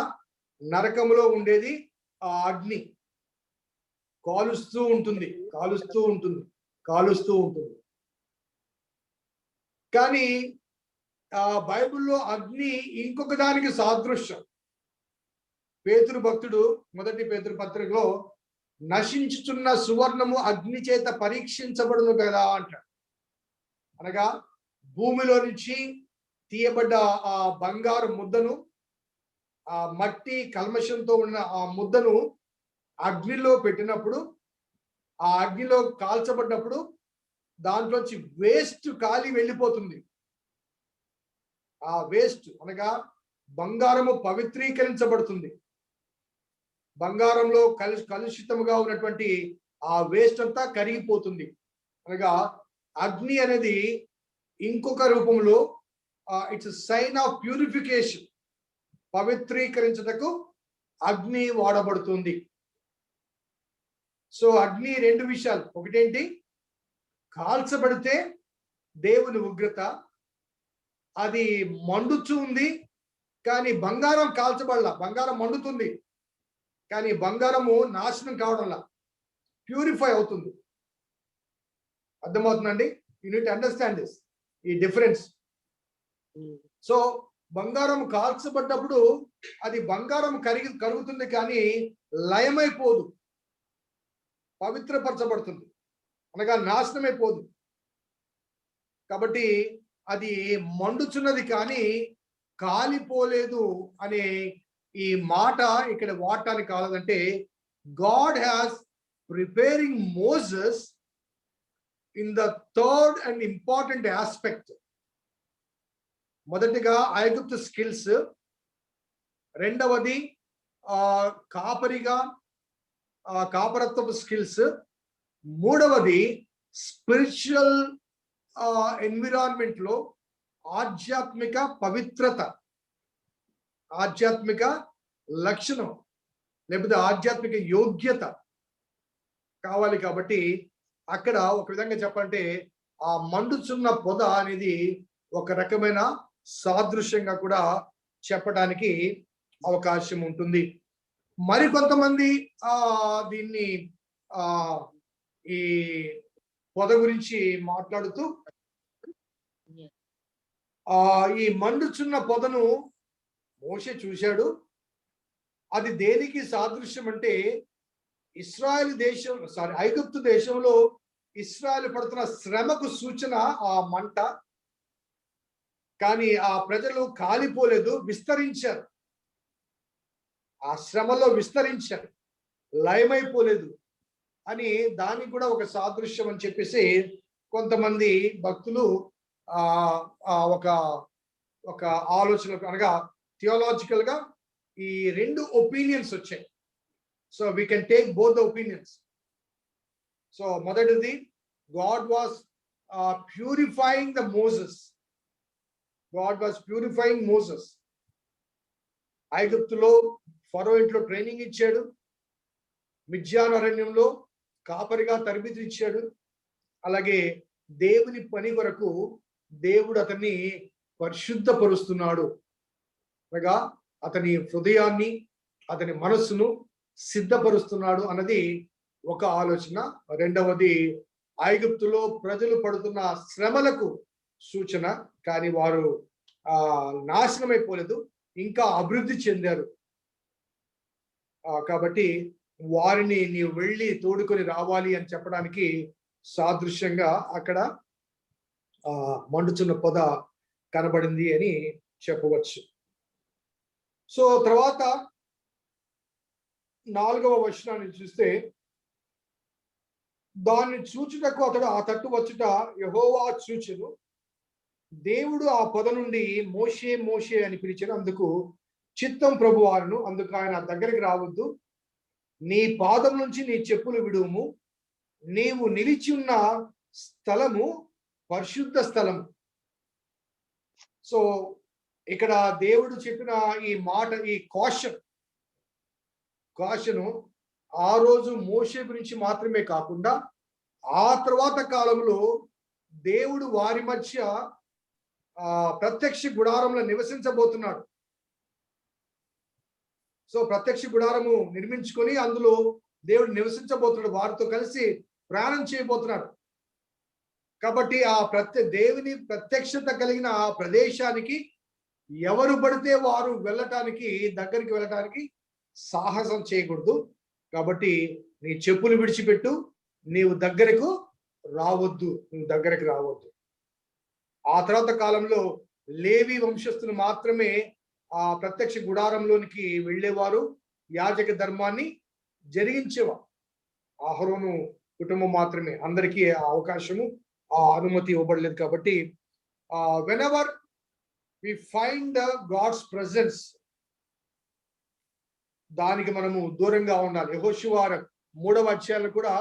S1: నరకములో ఉండేది ఆ అగ్ని కాలుస్తూ ఉంటుంది. కానీ బైబిల్లో అగ్ని ఇంకొక దానికి సాదృశ్యం. పేతురు భక్తుడు మొదటి పేతురు పత్రికలో నశించుచున్న సువర్ణము అగ్ని చేత పరీక్షించబడును కదా అంటాడు. అనగా భూమిలో నుంచి తీయబడ్డ ఆ బంగారు ముద్దను, ఆ మట్టి కల్మషంతో ఉన్న ఆ ముద్దను అగ్నిలో పెట్టినప్పుడు, ఆ అగ్నిలో కాల్చబడ్డప్పుడు దాంట్లోంచి వేస్ట్ కాలి వెళ్ళిపోతుంది. ఆ వేస్ట్ అనగా బంగారము పవిత్రీకరించబడుతుంది. బంగారంలో కలుషితముగా ఉన్నటువంటి ఆ వేస్ట్ అంతా కరిగిపోతుంది. అనగా అగ్ని అనేది ఇంకొక రూపంలో ఇట్స్ సైన్ ఆఫ్ ప్యూరిఫికేషన్. పవిత్రీకరించుటకు అగ్ని వాడబడుతుంది. సో అగ్ని 2 విషయాలు. ఒకటేంటి, కాల్చబడితే దేవుని ఉగ్రత, అది మండుచూ ఉంది కానీ బంగారం కాల్చబడలా. బంగారం మండుతుంది కానీ బంగారము నాశనం కావడంలా, ప్యూరిఫై అవుతుంది. అర్థమవుతుందండి? You need to understand this, ఈ డిఫరెన్స్. సో బంగారం కాల్చబడ్డప్పుడు అది బంగారం కరుగుతుంది కానీ లయమైపోదు. పవిత్రపరచబడుతుంది, అనగా నాశనమైపోదు. కాబట్టి అది మండుచున్నది కానీ కాలిపోలేదు అనే ఈ మాట ఇక్కడ వాడటానికి కావాలంటే, God has preparing Moses in the third and important aspect. మొదటిగా ఐగుప్తు స్కిల్స్, రెండవది కాపరత్వపు స్కిల్స్, మూడవది స్పిరిచువల్ ఎన్విరాన్మెంట్ లో ఆధ్యాత్మిక పవిత్రత, ఆధ్యాత్మిక లక్షణం లేకపోతే ఆధ్యాత్మిక యోగ్యత కావాలి. కాబట్టి అక్కడ ఒక విధంగా చెప్పాలంటే ఆ మండుచున్న పొద అనేది ఒక రకమైన సాదృశ్యంగా కూడా చెప్పడానికి అవకాశం ఉంటుంది. మరికొంతమంది దీన్ని ఈ పొద గురించి మాట్లాడుతూ ఈ మండుచున్న పొదను మోషే చూశాడు. అది దేనికి సాదృశ్యం అంటే ఐగుప్తు దేశంలో ఇశ్రాయేలు పడుతున్న శ్రమకు సూచన ఆ మంట. కానీ ఆ ప్రజలు కాలిపోలేదు, విస్తరించారు. ఆ శ్రమలో విస్తరించారు, లయమైపోలేదు అని దానికి కూడా ఒక సాదృశ్యం అని చెప్పేసి కొంతమంది భక్తులు ఒక ఆలోచన, అనగా థియోలాజికల్ గా ఈ రెండు ఒపీనియన్స్ వచ్చాయి. So we can take both the opinions. So మొదటిది, God was purifying the Moses. God was purifying Moses. ఐగుప్తులో ఫరో ఇంట్లో ట్రైనింగ్ ఇచ్చాడు, మిద్యాను అరణ్యంలో కాపరిగా తరబితి ఇచ్చాడు. అలాగే దేవుని పని కొరకు దేవుడు అతన్ని పరిశుద్ధపరుస్తున్నాడు, అనగా అతని హృదయాన్ని, అతని మనస్సును సిద్ధపరుస్తున్నాడు అన్నది ఒక ఆలోచన. రెండవది, ఐగుప్తులో ప్రజలు పడుతున్న శ్రమలకు సూచన, కానీ వారు నాశనమైపోలేదు, ఇంకా అభివృద్ధి చెందారు. కాబట్టి వారిని నీవు వెళ్ళి తోడుకొని రావాలి అని చెప్పడానికి సాదృశ్యంగా అక్కడ మండుచున్న పొద కనబడింది అని చెప్పవచ్చు. సో తర్వాత 4వ వచనాన్ని చూస్తే, దాన్ని చూచుటకు అతడు ఆ తట్టు వచ్చుట యెహోవా చూచెను. దేవుడు ఆ పొద నుండి మోషే మోషే అని పిలిచాను. అందుకు చిత్తం ప్రభువారును. అందుకు ఆయన దగ్గరికి రావద్దు, నీ పాదం నుంచి నీ చెప్పులు విడుము, నీవు నిలిచి ఉన్న స్థలము పరిశుద్ధ స్థలము. సో ఇక్కడ దేవుడు చెప్పిన ఈ మాట, ఈ కాషను ఆ రోజు మోషే గురించి మాత్రమే కాకుండా ఆ తర్వాత కాలంలో దేవుడు వారి మధ్య ప్రత్యక్ష గుడారంలో నివసించబోతున్నాడు. సో ప్రత్యక్ష గుడారము నిర్మించుకొని అందులో దేవుడు నివసించబోతున్నాడు, వారితో కలిసి ప్రయాణం చేయబోతున్నాడు. కాబట్టి ఆ దేవుని ప్రత్యక్షత కలిగిన ఆ ప్రదేశానికి ఎవరు పడితే వారు దగ్గరికి వెళ్ళటానికి సాహసం చేయకూడదు. కాబట్టి నీ చెప్పులు విడిచిపెట్టు, నీవు దగ్గరకు రావద్దు. ఆ తర్వాత కాలంలో లేవి వంశస్థులు మాత్రమే ఆ ప్రత్యక్ష గుడారంలోనికి వెళ్ళేవారు, యాజక ధర్మాన్ని జరిగించేవారు. అహరోను కుటుంబం మాత్రమే, అందరికీ ఆ అవకాశము, ఆ అనుమతి ఇవ్వబడలేదు. కాబట్టి whenever we find God's presence, దానికి మనము దూరంగా ఉండాలి. యెహోషువ 3వ అధ్యాయంలో కూడా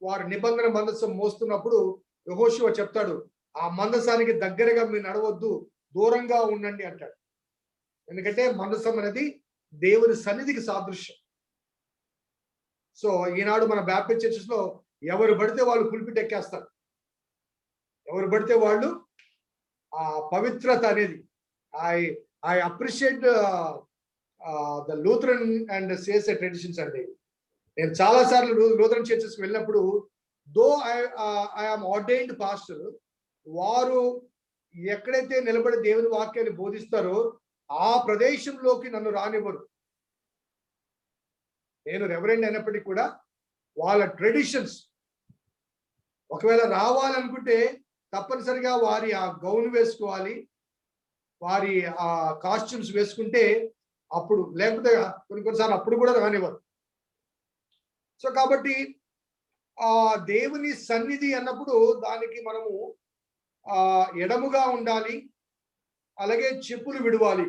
S1: వారు నిబంధన మందసం మోస్తున్నప్పుడు యెహోషువ చెప్తాడు, ఆ మందసానికి దగ్గరగా మీరు నడవద్దు, దూరంగా ఉండండి అంటాడు. ఎందుకంటే మందసం అనేది దేవుని సన్నిధికి సాదృశ్యం. సో ఈనాడు మన బ్యాప్టిస్ట్ చర్చెస్ లో ఎవరు పడితే వాళ్ళు పుల్పిట్ ఎక్కేస్తారు, ఎవరు పడితే వాళ్ళు ఆ పవిత్రత అనేది, I appreciate the Lutheran and CSI traditions అండి. నేను చాలా సార్లు లూథరన్ చర్చెస్ వెళ్ళినప్పుడు, though I am ordained pastor, వారు ఎక్కడైతే నిలబడి దేవుని వాక్యాన్ని బోధిస్తారో ఆ ప్రదేశంలోకి నన్ను రానివ్వరు. నేను రెవరెండ్ అయినప్పటికీ కూడా వాళ్ళ ట్రెడిషన్స్. ఒకవేళ రావాలనుకుంటే తప్పనిసరిగా వారి ఆ గౌన్ వేసుకోవాలి, వారి ఆ కాస్ట్యూమ్స్ వేసుకుంటే అప్పుడు, లేకపోతే కొన్నిసార్లు అప్పుడు కూడా రానివ్వరు. సో కాబట్టి ఆ దేవుని సన్నిధి అన్నప్పుడు దానికి మనము ఎడముగా ఉండాలి, అలాగే చెప్పులు విడవాలి.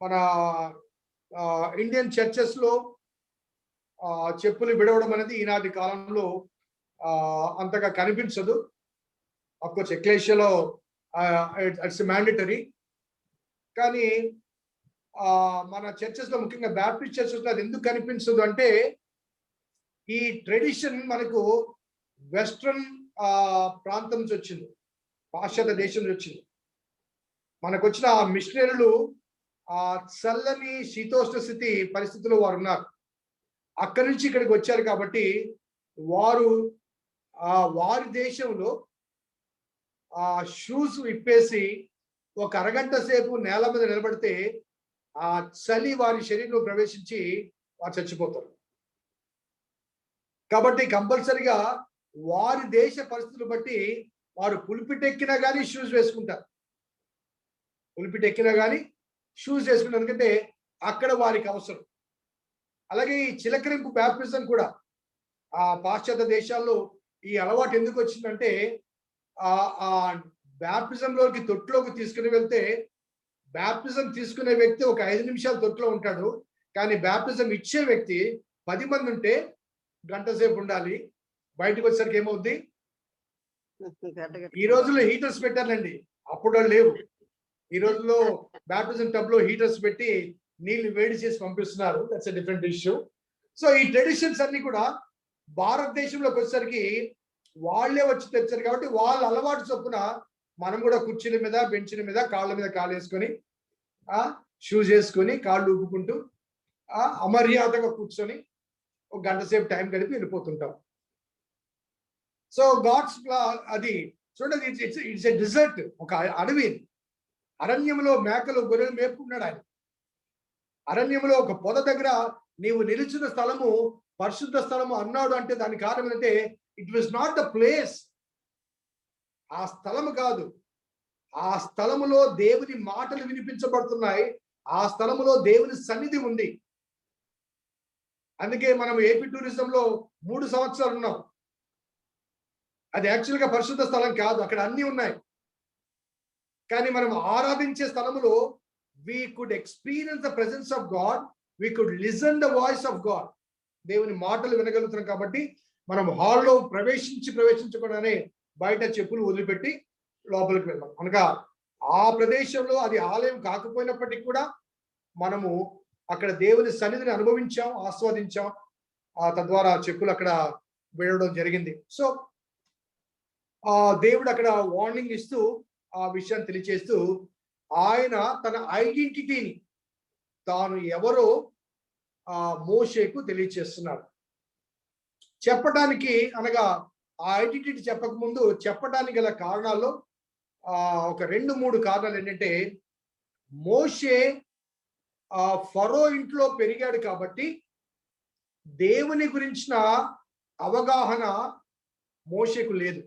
S1: మన ఇండియన్ చర్చెస్ లో చెప్పులు విడవడం అనేది ఈనాటి కాలంలో అంతగా కనిపించదు. అఫ్కోర్స్ ఎక్లేషియాలో ఇట్స్ మ్యాండేటరీ, కానీ మన చర్చెస్ లో, ముఖ్యంగా బ్యాప్టిస్ట్ చర్చెస్ లో అది ఎందుకు కనిపించదు అంటే, ఈ ట్రెడిషన్ మనకు వెస్ట్రన్ ప్రాంతం నుంచి వచ్చింది, పాశ్చాత్య దేశం నుంచి వచ్చింది. మనకు వచ్చిన ఆ మిషనరీలు ఆ చల్లని శీతోష్ణ స్థితి పరిస్థితుల్లో వారు ఉన్నారు. అక్కడి నుంచి ఇక్కడికి వచ్చారు కాబట్టి వారు వారి దేశంలో ఆ షూస్ విప్పేసి ఒక అరగంట సేపు నేల మీద నిలబడితే ఆ చలి వారి శరీరంలో ప్రవేశించి వారు చచ్చిపోతారు. కాబట్టి కంపల్సరిగా వారి దేశ పరిస్థితులు బట్టి వారు పులిపిట్ ఎక్కినా కానీ షూస్ వేసుకుంటారు. పులిపిట్ ఎక్కినా కానీ షూస్ వేసుకుంటారు, ఎందుకంటే అక్కడ వారికి అవసరం. అలాగే ఈ చిలకరింపు బ్యాప్టిజం కూడా ఆ పాశ్చాత్య దేశాల్లో ఈ అలవాటు ఎందుకు వచ్చిందంటే, ఆ బ్యాప్టిజంలోకి తొట్టులోకి తీసుకుని వెళ్తే బ్యాప్టిజం తీసుకునే వ్యక్తి ఒక 5 నిమిషాలు తొట్టులో ఉంటాడు, కానీ బ్యాప్టిజం ఇచ్చే వ్యక్తి 10 మంది ఉంటే గంట సేపు ఉండాలి. బయటకు వచ్చేసరికి ఏమవుద్ది? ఈ రోజుల్లో హీటర్స్ పెట్టారండి, అప్పుడు లేవు. ఈ రోజుల్లో బ్యాప్టిజం టబ్ లో హీటర్స్ పెట్టి నీళ్లు వేడి చేసి పంపిస్తున్నారు. That's a different issue. So ఈ ట్రెడిషన్స్ అన్ని కూడా భారతదేశంలోకి వచ్చేసరికి వాళ్ళే వచ్చి తెచ్చారు కాబట్టి వాళ్ళ అలవాటు చొప్పున మనం కూడా కుర్చీల మీద, బెంచ్ల మీద, కాళ్ళ మీద కాళ్ళు వేసుకొని షూస్ వేసుకొని కాళ్ళు ఊపుకుంటూ అమర్యాదగా కూర్చొని ఒక గంట సేపు టైం గడిపి వెళ్ళిపోతుంటాం. సో గాడ్స్ అది చూడండి, ఇట్స్ ఎ డిజర్ట్, ఒక అడవి. అరణ్యంలో మేకలు గొర్రెలు మేపుకున్నాడు ఆయన. అరణ్యంలో ఒక పొద దగ్గర నీవు నిలిచిన స్థలము పరిశుద్ధ స్థలము అన్నాడు అంటే దానికి కారణం ఏంటంటే, it was not the place, ఆ స్థలము కాదు, ఆ స్థలములో దేవుని మాటలు వినిపించబడుతున్నాయి, ఆ స్థలములో దేవుని సన్నిధి ఉంది. అందుకే మనం ఏపీ టూరిజంలో 3 సంవత్సరాలు ఉన్నాం. అది యాక్చువల్గా పరిశుద్ధ స్థలం కాదు, అక్కడ అన్ని ఉన్నాయి. కానీ మనం ఆరాధించే స్థలములో we could experience the presence of God, we could listen the voice of God. దేవుని మాటలు వినగలుగుతున్నాం కాబట్టి మనం హాల్లో ప్రవేశించకుండానే బయట చెప్పులు వదిలిపెట్టి లోపలికి వెళ్ళాం. అనగా ఆ ప్రదేశంలో అది ఆలయం కాకపోయినప్పటికీ కూడా మనము అక్కడ దేవుని సన్నిధిని అనుభవించాం, ఆస్వాదించాం. తద్వారా చెప్పులు అక్కడ వేయడం జరిగింది. సో దేవుడు అక్కడ వార్నింగ్ ఇస్తూ ఆ విషయాన్ని తెలియచేస్తూ ఆయన తన ఐడెంటిటీని, తాను ఎవరో మోషేకు తెలియచేస్తున్నాడు. చెప్పడానికి, అనగా ఆ ఐడెంటిటీ చెప్పకముందు చెప్పడానికి గల కారణాల్లో ఒక 2-3 కారణాలు ఏంటంటే, మోషే ఫరో ఇంట్లో పెరిగాడు కాబట్టి దేవుని గురించిన అవగాహన మోషేకు లేదు.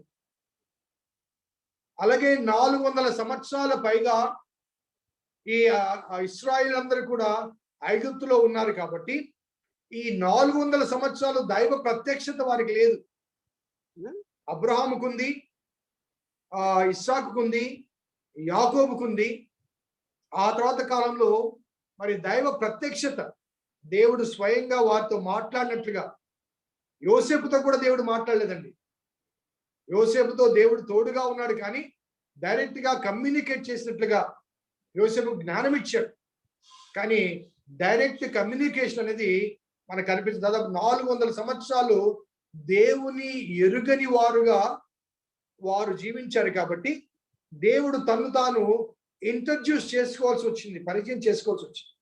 S1: అలాగే 400 సంవత్సరాల పైగా ఈ ఇశ్రాయేల్ అందరూ కూడా ఐగుప్తులో ఉన్నారు కాబట్టి ఈ 400 సంవత్సరాలు దైవ ప్రత్యక్షత వారికి లేదు. అబ్రహాముకుంది, ఇస్సాకుకుంది, యాకోబుకుంది. ఆ తర్వాత కాలంలో మరి దైవ ప్రత్యక్షత, దేవుడు స్వయంగా వారితో మాట్లాడినట్లుగా, యోసేపుతో కూడా దేవుడు మాట్లాడలేదండి. యోసేపుతో దేవుడు తోడుగా ఉన్నాడు, కానీ డైరెక్ట్ గా కమ్యూనికేట్ చేసినట్లుగా యోసేపు జ్ఞానం ఇచ్చాడు, కానీ డైరెక్ట్ కమ్యూనికేషన్ అనేది మనకు కనిపించింది. దాదాపు 400 సంవత్సరాలు దేవుని ఎరుగని వారుగా వారు జీవించారు కాబట్టి దేవుడు తను తాను ఇంట్రడ్యూస్ చేసుకోవాల్సి వచ్చింది, పరిచయం చేసుకోవాల్సి వచ్చింది.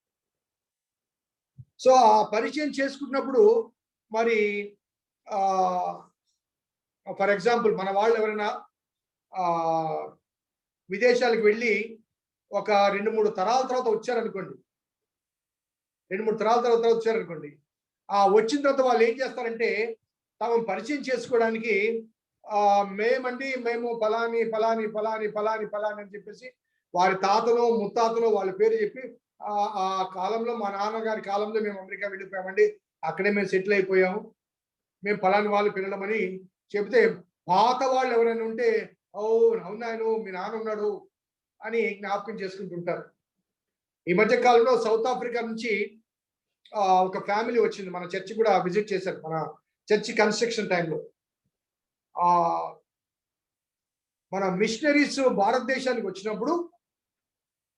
S1: సో ఆ పరిచయం చేసుకున్నప్పుడు మరి ఫర్ ఎగ్జాంపుల్ మన వాళ్ళు ఎవరైనా విదేశాలకు వెళ్ళి ఒక 2-3 తరాల తర్వాత వచ్చారనుకోండి, 2-3 తరాల తర్వాత వచ్చారనుకోండి, వచ్చిన తర్వాత వాళ్ళు ఏం చేస్తారంటే తమను పరిచయం చేసుకోవడానికి మేము ఫలాని ఫలాని ఫలాని ఫలాని ఫలాని అని చెప్పేసి వారి తాతలో ముత్తాతలో వాళ్ళ పేరు చెప్పి ఆ కాలంలో మా నాన్నగారి కాలంలో మేము అమెరికా వెళ్ళిపోయామండి, అక్కడే మేము సెటిల్ అయిపోయాము, మేము ఫలాని వాళ్ళు పిల్లలమని చెప్తే పాత వాళ్ళు ఎవరైనా ఉంటే ఓ అవునాయను మీ నాన్న ఉన్నాడు అని జ్ఞాపకం చేసుకుంటుంటారు. ఈ మధ్య కాలంలో సౌత్ ఆఫ్రికా నుంచి ఒక ఫ్యామిలీ వచ్చింది, మన చర్చి కూడా విజిట్ చేశారు మన చర్చి కన్స్ట్రక్షన్ టైంలో. మన మిషనరీస్ భారతదేశానికి వచ్చినప్పుడు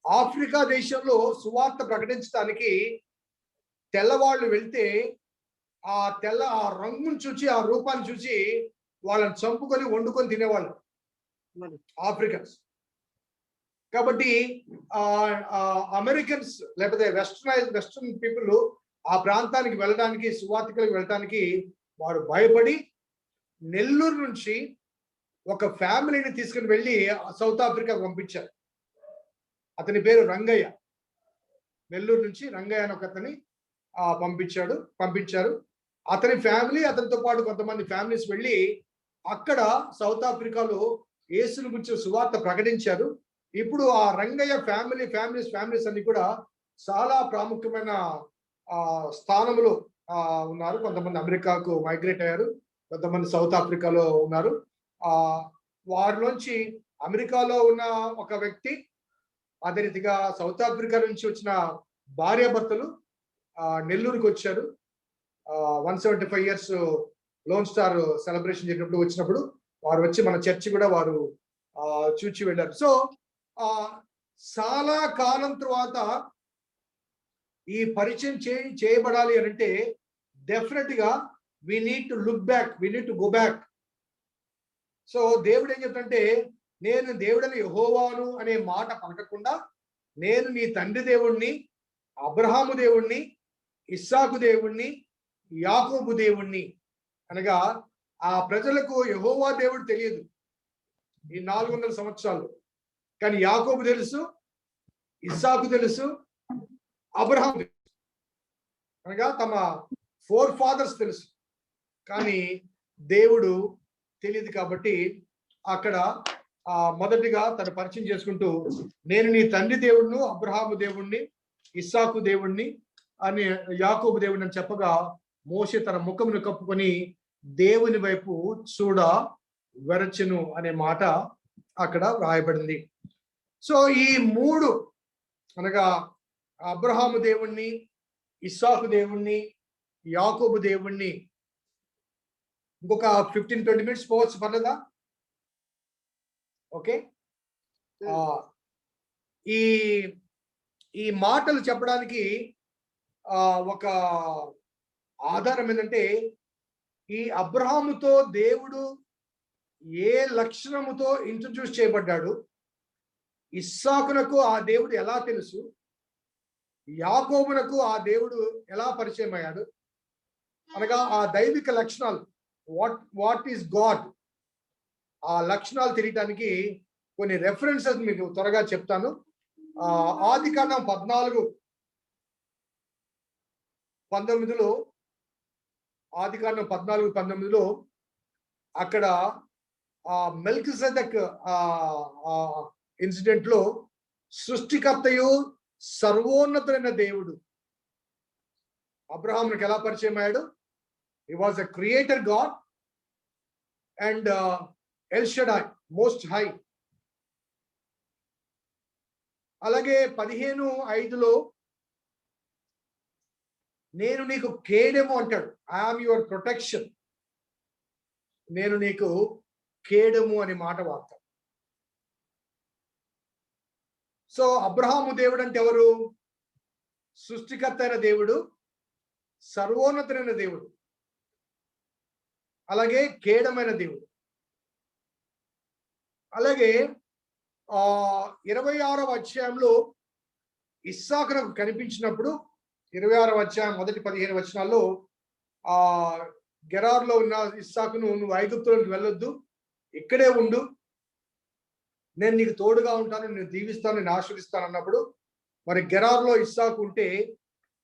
S1: ఆఫ్రికా దేశంలో సువార్త ప్రకటించడానికి తెల్లవాళ్ళు వెళ్తే ఆ రంగును చూసి ఆ రూపాన్ని చూసి వాళ్ళని చంపుకొని వండుకొని తినేవాళ్ళు ఆఫ్రికన్స్. కాబట్టి అమెరికన్స్ లేకపోతే వెస్టర్న్ పీపుల్ ఆ ప్రాంతానికి వెళ్ళడానికి సువార్తికులకు వెళ్ళడానికి వారు భయపడి నెల్లూరు నుంచి ఒక ఫ్యామిలీని తీసుకుని వెళ్ళి సౌత్ ఆఫ్రికా పంపించారు. అతని పేరు రంగయ్య. నెల్లూరు నుంచి రంగయ్య అని ఒక అతని పంపించారు. అతని ఫ్యామిలీ అతనితో పాటు కొంతమంది ఫ్యామిలీస్ వెళ్ళి అక్కడ సౌత్ ఆఫ్రికాలో యేసుని గురించి సువార్త ప్రకటించారు. ఇప్పుడు ఆ రంగయ్య ఫ్యామిలీస్ అన్ని కూడా చాలా ప్రాముఖ్యమైన స్థానంలో ఉన్నారు. కొంతమంది అమెరికాకు మైగ్రేట్ అయ్యారు, కొంతమంది సౌత్ ఆఫ్రికాలో ఉన్నారు. వారిలోంచి అమెరికాలో ఉన్న ఒక వ్యక్తి, అదే రీతిగా సౌత్ ఆఫ్రికా నుంచి వచ్చిన భార్యాభర్తలు నెల్లూరుకి వచ్చారు. 175 years లోన్ స్టార్ సెలబ్రేషన్ వచ్చినప్పుడు వారు వచ్చి మన చర్చి కూడా వారు చూచి వెళ్ళారు. సో చాలా కాలం తర్వాత ఈ పరిచయం చేయబడాలి అని అంటే డెఫినెట్ గా we need to look back, we need to go back. So దేవుడు ఏం చెప్తుంటే, నేను దేవుడని యెహోవాను అనే మాట పలకకుండా నేను నీ తండ్రి దేవుణ్ణి, అబ్రహాము దేవుణ్ణి, ఇస్సాకు దేవుణ్ణి, యాకోబు దేవుణ్ణి. అనగా ఆ ప్రజలకు యెహోవా దేవుడు తెలియదు ఈ 400 సంవత్సరాలు, కానీ యాకోబు తెలుసు, ఇస్సాకు తెలుసు, అబ్రహాం తెలుసు, అనగా తమ 4 fathers తెలుసు, కానీ దేవుడు తెలియదు. కాబట్టి అక్కడ మొదటిగా తను పరిచయం చేసుకుంటూ నేను నీ తండ్రి దేవుణ్ణి, అబ్రహాము దేవుణ్ణి, ఇస్సాకు దేవుణ్ణి అని యాకోబు దేవుణ్ణి అని చెప్పగా మోషే తన ముఖమును కప్పుకొని దేవుని వైపు చూడ వెరచెను అనే మాట అక్కడ వ్రాయబడింది. సో ఈ 3 అనగా అబ్రహాము దేవుణ్ణి, ఇస్సాకు దేవుణ్ణి, యాకోబు దేవుణ్ణి ఇంకొక 15-20 minutes పోవచ్చు, పర్లేదా? ఓకే. ఈ మాటలు చెప్పడానికి ఒక ఆధారం ఏంటంటే, ఈ అబ్రహాముతో దేవుడు ఏ లక్షణముతో ఇంట్రడ్యూస్ చేయబడ్డాడు, ఇస్సాకునకు ఆ దేవుడు ఎలా తెలుసు, యాకోబునకు ఆ దేవుడు ఎలా పరిచయం అయ్యాడు, అనగా ఆ దైవిక లక్షణాలు వాట్ ఈస్ గాడ్, ఆ లక్షణాలు తెలియటానికి కొన్ని రెఫరెన్సెస్ మీకు త్వరగా చెప్తాను. ఆదికాండం 14:19 ఆదికాండం 14:19 అక్కడ మెల్కిసెదెక్ ఇన్సిడెంట్ లో సృష్టికర్తయు సర్వోన్నతుడైన దేవుడు అబ్రహామునికి ఎలా పరిచయం అయ్యాడు. He was a creator God and El Shaddai, most high. అలాగే 15:5 నేను నీకు కేడెము అంటాడు. I'm your protection. నేను నీకు కేడెము అనే మాట వాడతాడు. సో అబ్రహాము దేవుడు అంటే ఎవరు? సృష్టికర్త అయిన దేవుడు, సర్వోన్నతుడైన దేవుడు, అలాగే కేడమైన దేవుడు. అలాగే 26వ అధ్యాయంలో ఇస్సాకునకు కనిపించినప్పుడు 26వ అధ్యాయం మొదటి 15 వచనాల్లో గెరార్లో ఉన్న ఇస్సాకును నువ్వు ఐగుప్తులోకి వెళ్ళొద్దు, ఇక్కడే ఉండు, నేను నీకు తోడుగా ఉంటాను, నేను దీవిస్తాను, నేను ఆశీర్వదిస్తాను అన్నప్పుడు మరి గెరార్లో ఇస్సాకు ఉంటే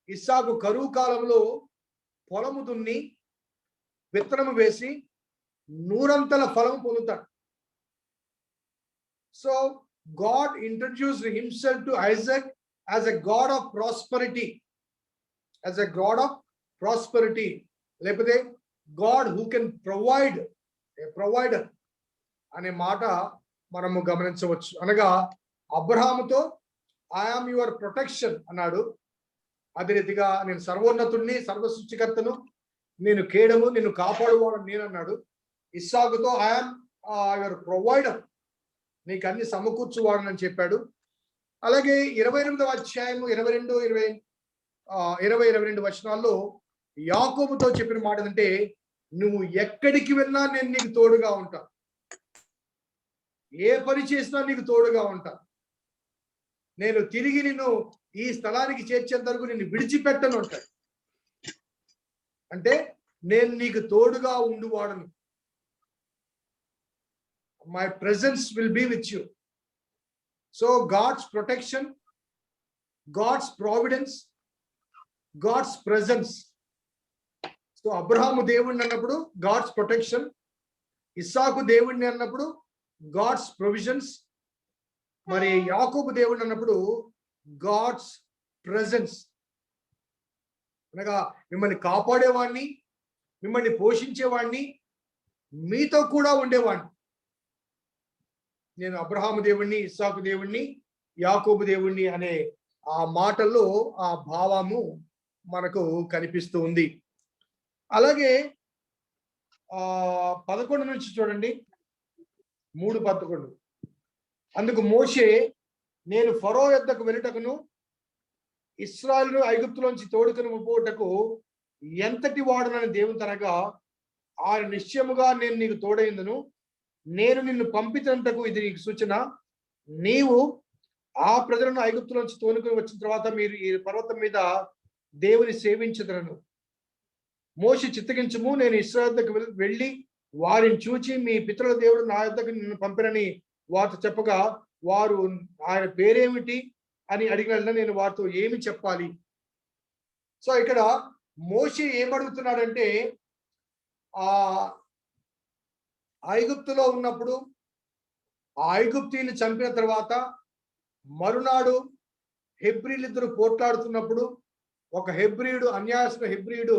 S1: ఇస్సాకు కరువు కాలంలో పొలము దున్ని విత్తనము వేసి నూరంతల ఫలము పొందుతాడు. So God introduced himself to Isaac as a God of prosperity, as a God of prosperity, లేకపోతే God who can provide, a provider అనే మాట మనము గమనించవచ్చు. అనగా అబ్రహాముతో ఐ ఆమ్ యువర్ ప్రొటెక్షన్ అన్నాడు. అదే రీతిగా నేను సర్వోన్నతుడిని, సర్వ సృష్టికర్తను, నేను కేడము, నిన్ను కాపాడువాడు నేను అన్నాడు. ఇస్సాకుతో ఐ ఆమ్ యువర్ ప్రొవైడర్, నీకు అన్ని సమకూర్చువాడని చెప్పాడు. అలాగే 28వ అధ్యాయము 22 వచనాల్లో యాకోబుతో చెప్పిన మాట ఏంటంటే, నువ్వు ఎక్కడికి వెళ్ళినా నేను నీకు తోడుగా ఉంటా, ఏ పని చేసినా నీకు తోడుగా ఉంటా, నేను తిరిగి నిన్ను ఈ స్థలానికి చేర్చేంత వరకు నిన్ను విడిచిపెట్టను ఉంటాడు. అంటే నేను నీకు తోడుగా ఉండువాడను. My presence will be with you. So God's protection, God's providence, God's presence. So Abraham దేవుణ్ణి అన్నప్పుడు God's protection, ఇస్సాకు దేవుణ్ణి అన్నప్పుడు God's provisions, మరి యాకోబు దేవుణ్ణి అన్నప్పుడు God's presence. అనగా మిమ్మల్ని కాపాడేవాడిని, మిమ్మల్ని పోషించేవాడిని, మీతో కూడా ఉండేవాడిని. నేను అబ్రహాము దేవుణ్ణి, ఇస్సాకు దేవుణ్ణి, యాకోబు దేవుణ్ణి అనే ఆ మాటల్లో ఆ భావము మనకు కనిపిస్తూ ఉంది. అలాగే 11 నుంచి చూడండి, 3:11. అందుకు మోషే, నేను ఫరో యొద్దకు వెళ్ళుటకును ఇశ్రాయేలును ఐగుప్తులోంచి తోడుకొని పోవుటకు ఎంతటి వాడునని దేవుని తనగా, ఆయన నిశ్చయముగా నేను నీకు తోడైందును, నేను నిన్ను పంపించినంతకు ఇది నీకు సూచన, నీవు ఆ ప్రజలను ఐగుప్తులోంచి తోలుకొని వచ్చిన తర్వాత మీరు ఈ పర్వతం మీద దేవుని సేవించదరను. మోషే చిత్తగించుము, నేను ఇశ్రాయేలుకు వెళ్ళి వారిని చూచి మీ పితరుల దేవుడు నా యొద్దకు నిన్ను పంపినని వారితో చెప్పగా, వారు ఆయన పేరేమిటి అని అడిగిన నేను వారితో ఏమి చెప్పాలి? సో ఇక్కడ మోషే ఏమడుగుతున్నాడంటే, ఐగుప్తులో ఉన్నప్పుడు ఆ ఐగుప్తీయుని చంపిన తర్వాత మరునాడు హెబ్రీలిద్దరు పోట్లాడుతున్నప్పుడు ఒక హెబ్రీయుడు, అన్యాయస్తున్న హెబ్రీయుడు,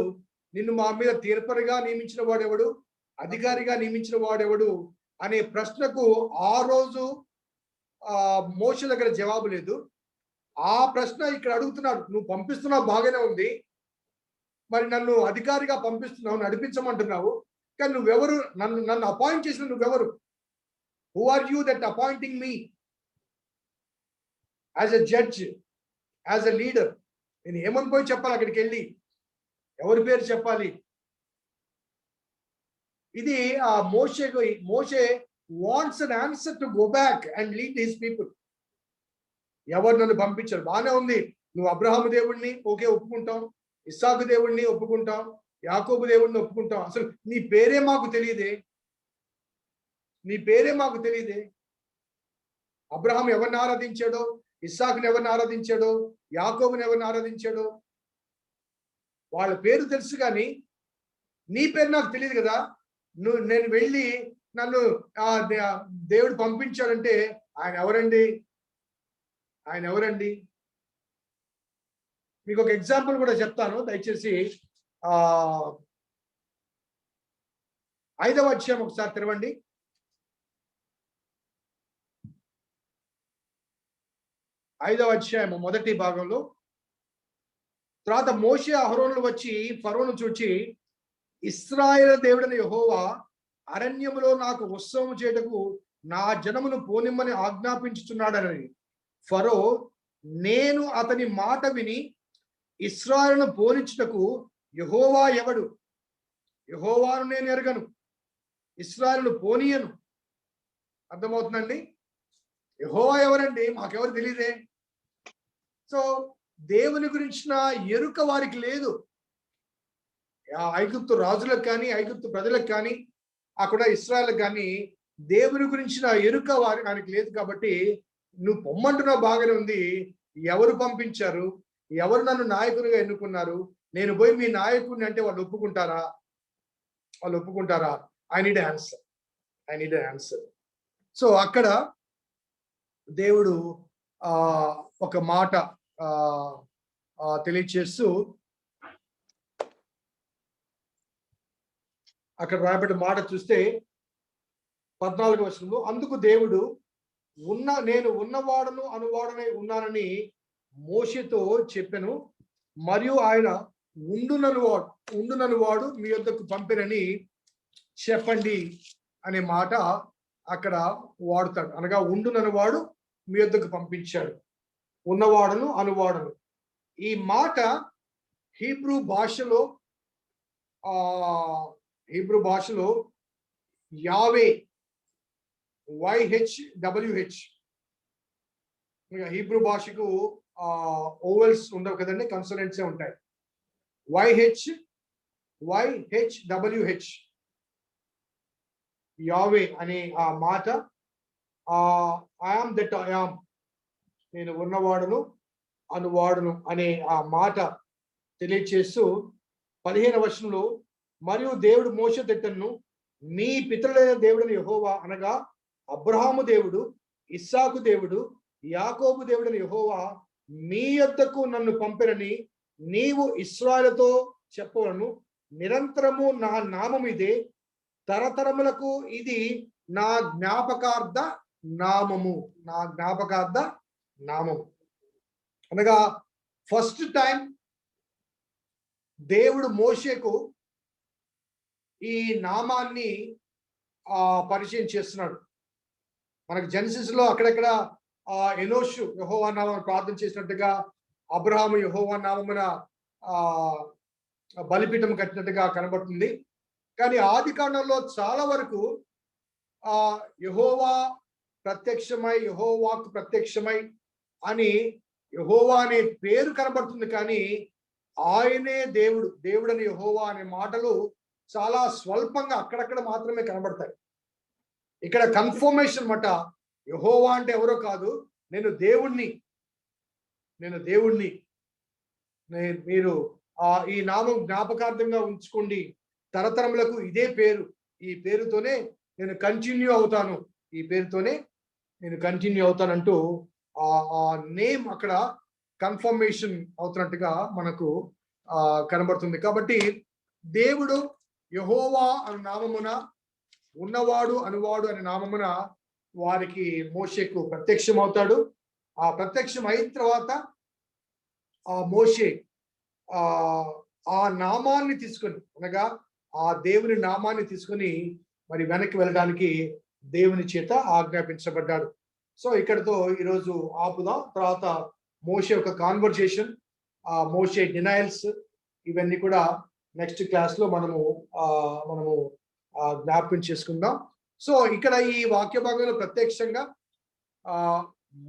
S1: నిన్ను మా మీద తీర్పరిగా నియమించిన వాడెవడు, అధికారిగా నియమించిన వాడెవడు అనే ప్రశ్నకు ఆ రోజు మోషే దగ్గర జవాబు లేదు. ఆ ప్రశ్న ఇక్కడ అడుగుతున్నాడు. నువ్వు పంపిస్తున్నావు, బాగానే ఉంది, మరి నన్ను అధికారిగా పంపిస్తున్నావు, నడిపించమంటున్నావు, కానీ నువ్వెవరు, నన్ను అపాయింట్ చేసిన నువ్వెవరు? Who are you that appointing me as a judge, as a leader? నేను ఏమని పోయి చెప్పాలి అక్కడికి వెళ్ళి? ఎవరి పేరు చెప్పాలి? ఇది ఆ మోషే wants an answer to go back and lead his people. ఎవరు నన్ను పంపించారు? బాగానే ఉంది, నువ్వు అబ్రహాము దేవుడిని ఓకే ఒప్పుకుంటాం, ఇస్సాకు దేవుడిని ఒప్పుకుంటాం, యాకోబు దేవుడిని ఒప్పుకుంటాం, అసలు నీ పేరే మాకు తెలియదే, నీ పేరే మాకు తెలియదే. అబ్రహాం ఎవరిని ఆరాధించాడో, ఇస్సాకుని ఎవరిని ఆరాధించాడో, యాకోబుని ఎవరిని ఆరాధించాడో వాళ్ళ పేరు తెలుసు, కానీ నీ పేరు నాకు తెలియదు కదా. నేను వెళ్ళి నన్ను దేవుడు పంపించాడంటే ఆయన ఎవరండి? ఆయన ఎవరండి? మీకు ఒక ఎగ్జాంపుల్ కూడా చెప్తాను, దయచేసి 5వ అధ్యాయం ఒకసారి తెరవండి. 5వ అధ్యాయము మొదటి భాగంలో, తర్వాత మోషే అహరోనులు వచ్చి ఫరోను చూచి, ఇశ్రాయేలు దేవుడైన యెహోవా అరణ్యములో నాకు ఉత్సవం చేయుటకు నా జనమును పోనిమ్మని ఆజ్ఞాపించుచున్నాడని. ఫరో, నేను అతని మాట విని ఇశ్రాయేలును పోనిచ్చుటకు యెహోవా ఎవడు? యెహోవాను నేను ఎరగను, ఇశ్రాయేలును పోనీయను. అర్థమవుతుందండి? యెహోవా ఎవరండి? మాకెవరు తెలియదే. సో దేవుని గురించిన ఎరుక వారికి లేదు. ఐగుప్తు రాజులకు కానీ, ఐగుప్తు ప్రజలకు కానీ, అక్కడ ఇశ్రాయేలుకు కానీ దేవుని గురించిన ఎరుక వారికి లేదు. కాబట్టి నువ్వు పొమ్మంటున్నావు, బాగానే ఉంది, ఎవరు పంపించారు, ఎవరు నన్ను నాయకునిగా ఎన్నుకున్నారు, నేను పోయి మీ నాయకుడిని అంటే వాళ్ళు ఒప్పుకుంటారా? వాళ్ళు ఒప్పుకుంటారా? I need answer. సో అక్కడ దేవుడు ఒక మాట తెలియచేస్తూ అక్కడ రాయబడిన మాట చూస్తే 14వ వచనంలో, అందుకు దేవుడు నేను ఉన్నవాడను అనువాడనై ఉన్నానని మోషేతో చెప్పెను, మరియు ఆయన ఉండుననువాడు మీ యొద్దకు పంపినని చెప్పండి అనే మాట అక్కడ వాడుతాడు. అనగా ఉండుననువాడు మీ యొద్దకు పంపించాడు, ఉన్నవాడను అనువాడను. ఈ మాట హీబ్రూ భాషలో యావే, YHWH. హీబ్రూ భాషకు ఓవెల్స్ ఉండవు కదండి, కన్సోనెంట్సే ఉంటాయి. YHWH, యావే అనే ఆ మాట I am that I am, నేను ఉన్నవాడును అనువాడును అనే ఆ మాట తెలియచేస్తూ 15వ వచనంలో, మరియు దేవుడు మోషే తిట్టను, మీ పితరులైన దేవుడని యెహోవా అనగా అబ్రహాము దేవుడు, ఇస్సాకు దేవుడు, యాకోబు దేవుడని యెహోవా మీ యొద్దకు నన్ను పంపినని నీవు ఇశ్రాయేలుతో చెప్పవలను. నిరంతరము నా నామం ఇదే, తరతరములకు ఇది నా జ్ఞాపకార్థ నామము. అనగా ఫస్ట్ టైం దేవుడు మోషేకు ఈ నామాన్ని పరిచయం చేస్తున్నాడు. మనకు జెనసిస్ లో అక్కడెక్కడ ఎనోషు యెహోవా నామమున ప్రార్థన చేసినట్టుగా, అబ్రహాము యెహోవా నామమున బలిపీఠం కట్టినట్టుగా కనబడుతుంది. కానీ ఆది కాండంలో చాలా వరకు యెహోవా యెహోవాకు ప్రత్యక్షమై అని యెహోవా అనే పేరు కనబడుతుంది, కానీ ఆయనే దేవుడని యెహోవా అనే మాటలు చాలా స్వల్పంగా అక్కడక్కడ మాత్రమే కనబడతాయి. ఇక్కడ కన్ఫర్మేషన్ మాట, యెహోవా అంటే ఎవరో కాదు, నేను దేవుణ్ణి. మీరు ఈ నామం జ్ఞాపకార్థంగా ఉంచుకోండి, తరతరములకు ఇదే పేరు, ఈ పేరుతోనే నేను కంటిన్యూ అవుతానంటూ ఆ నేమ్ అక్కడ కన్ఫర్మేషన్ అవుతున్నట్టుగా మనకు కనబడుతుంది. కాబట్టి దేవుడు యెహోవా అనే నామమున, ఉన్నవాడు అనువాడు అనే నామమున వారికి మోషేకు ప్రత్యక్షం అవుతాడు. ఆ ప్రత్యక్షం అయిన తర్వాత ఆ మోషే ఆ నామాన్ని తీసుకొని, అనగా ఆ దేవుని నామాన్ని తీసుకొని మరి వెనక్కి వెళ్ళడానికి దేవుని చేత ఆజ్ఞాపించబడ్డాడు. సో ఇక్కడతో ఈరోజు ఆపుదాం. తర్వాత మోషే యొక్క కాన్వర్జేషన్, మోషే డినైల్స్, ఇవన్నీ కూడా నెక్స్ట్ క్లాస్ లో మనము జ్ఞాపకం చేసుకుందాం. సో ఇక్కడ ఈ వాక్య భాగంలో ప్రత్యక్షంగా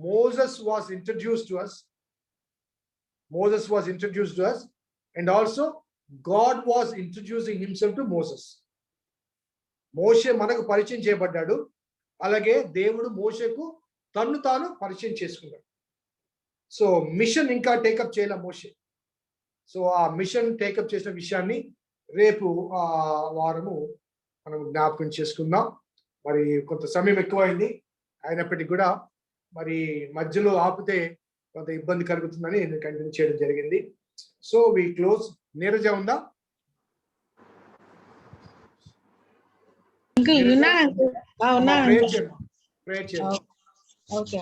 S1: Moses was introduced to us and also God was introducing himself to Moses. మోషే మనకు పరిచయం చేయబడ్డాడు, అలాగే దేవుడు మోషేకు తన్ను తాను పరిచయం చేసుకున్నాడు. సో మిషన్ ఇంకా టేకప్ చేయాల మోషే. సో ఆ మిషన్ టేకప్ చేసిన విషయాన్ని రేపు వారము మనం జ్ఞాపకం చేసుకుందాం. మరి కొంత సమయం ఎక్కువైంది, అయినప్పటికీ కూడా మరి మధ్యలో ఆపితే కొంత ఇబ్బంది కలుగుతుందని నేను కంటిన్యూ చేయడం జరిగింది. So we close. నీరజ ఉందా?
S3: ఉన్నా
S1: ప్రేయర్ చేయండి.
S3: ఓకే.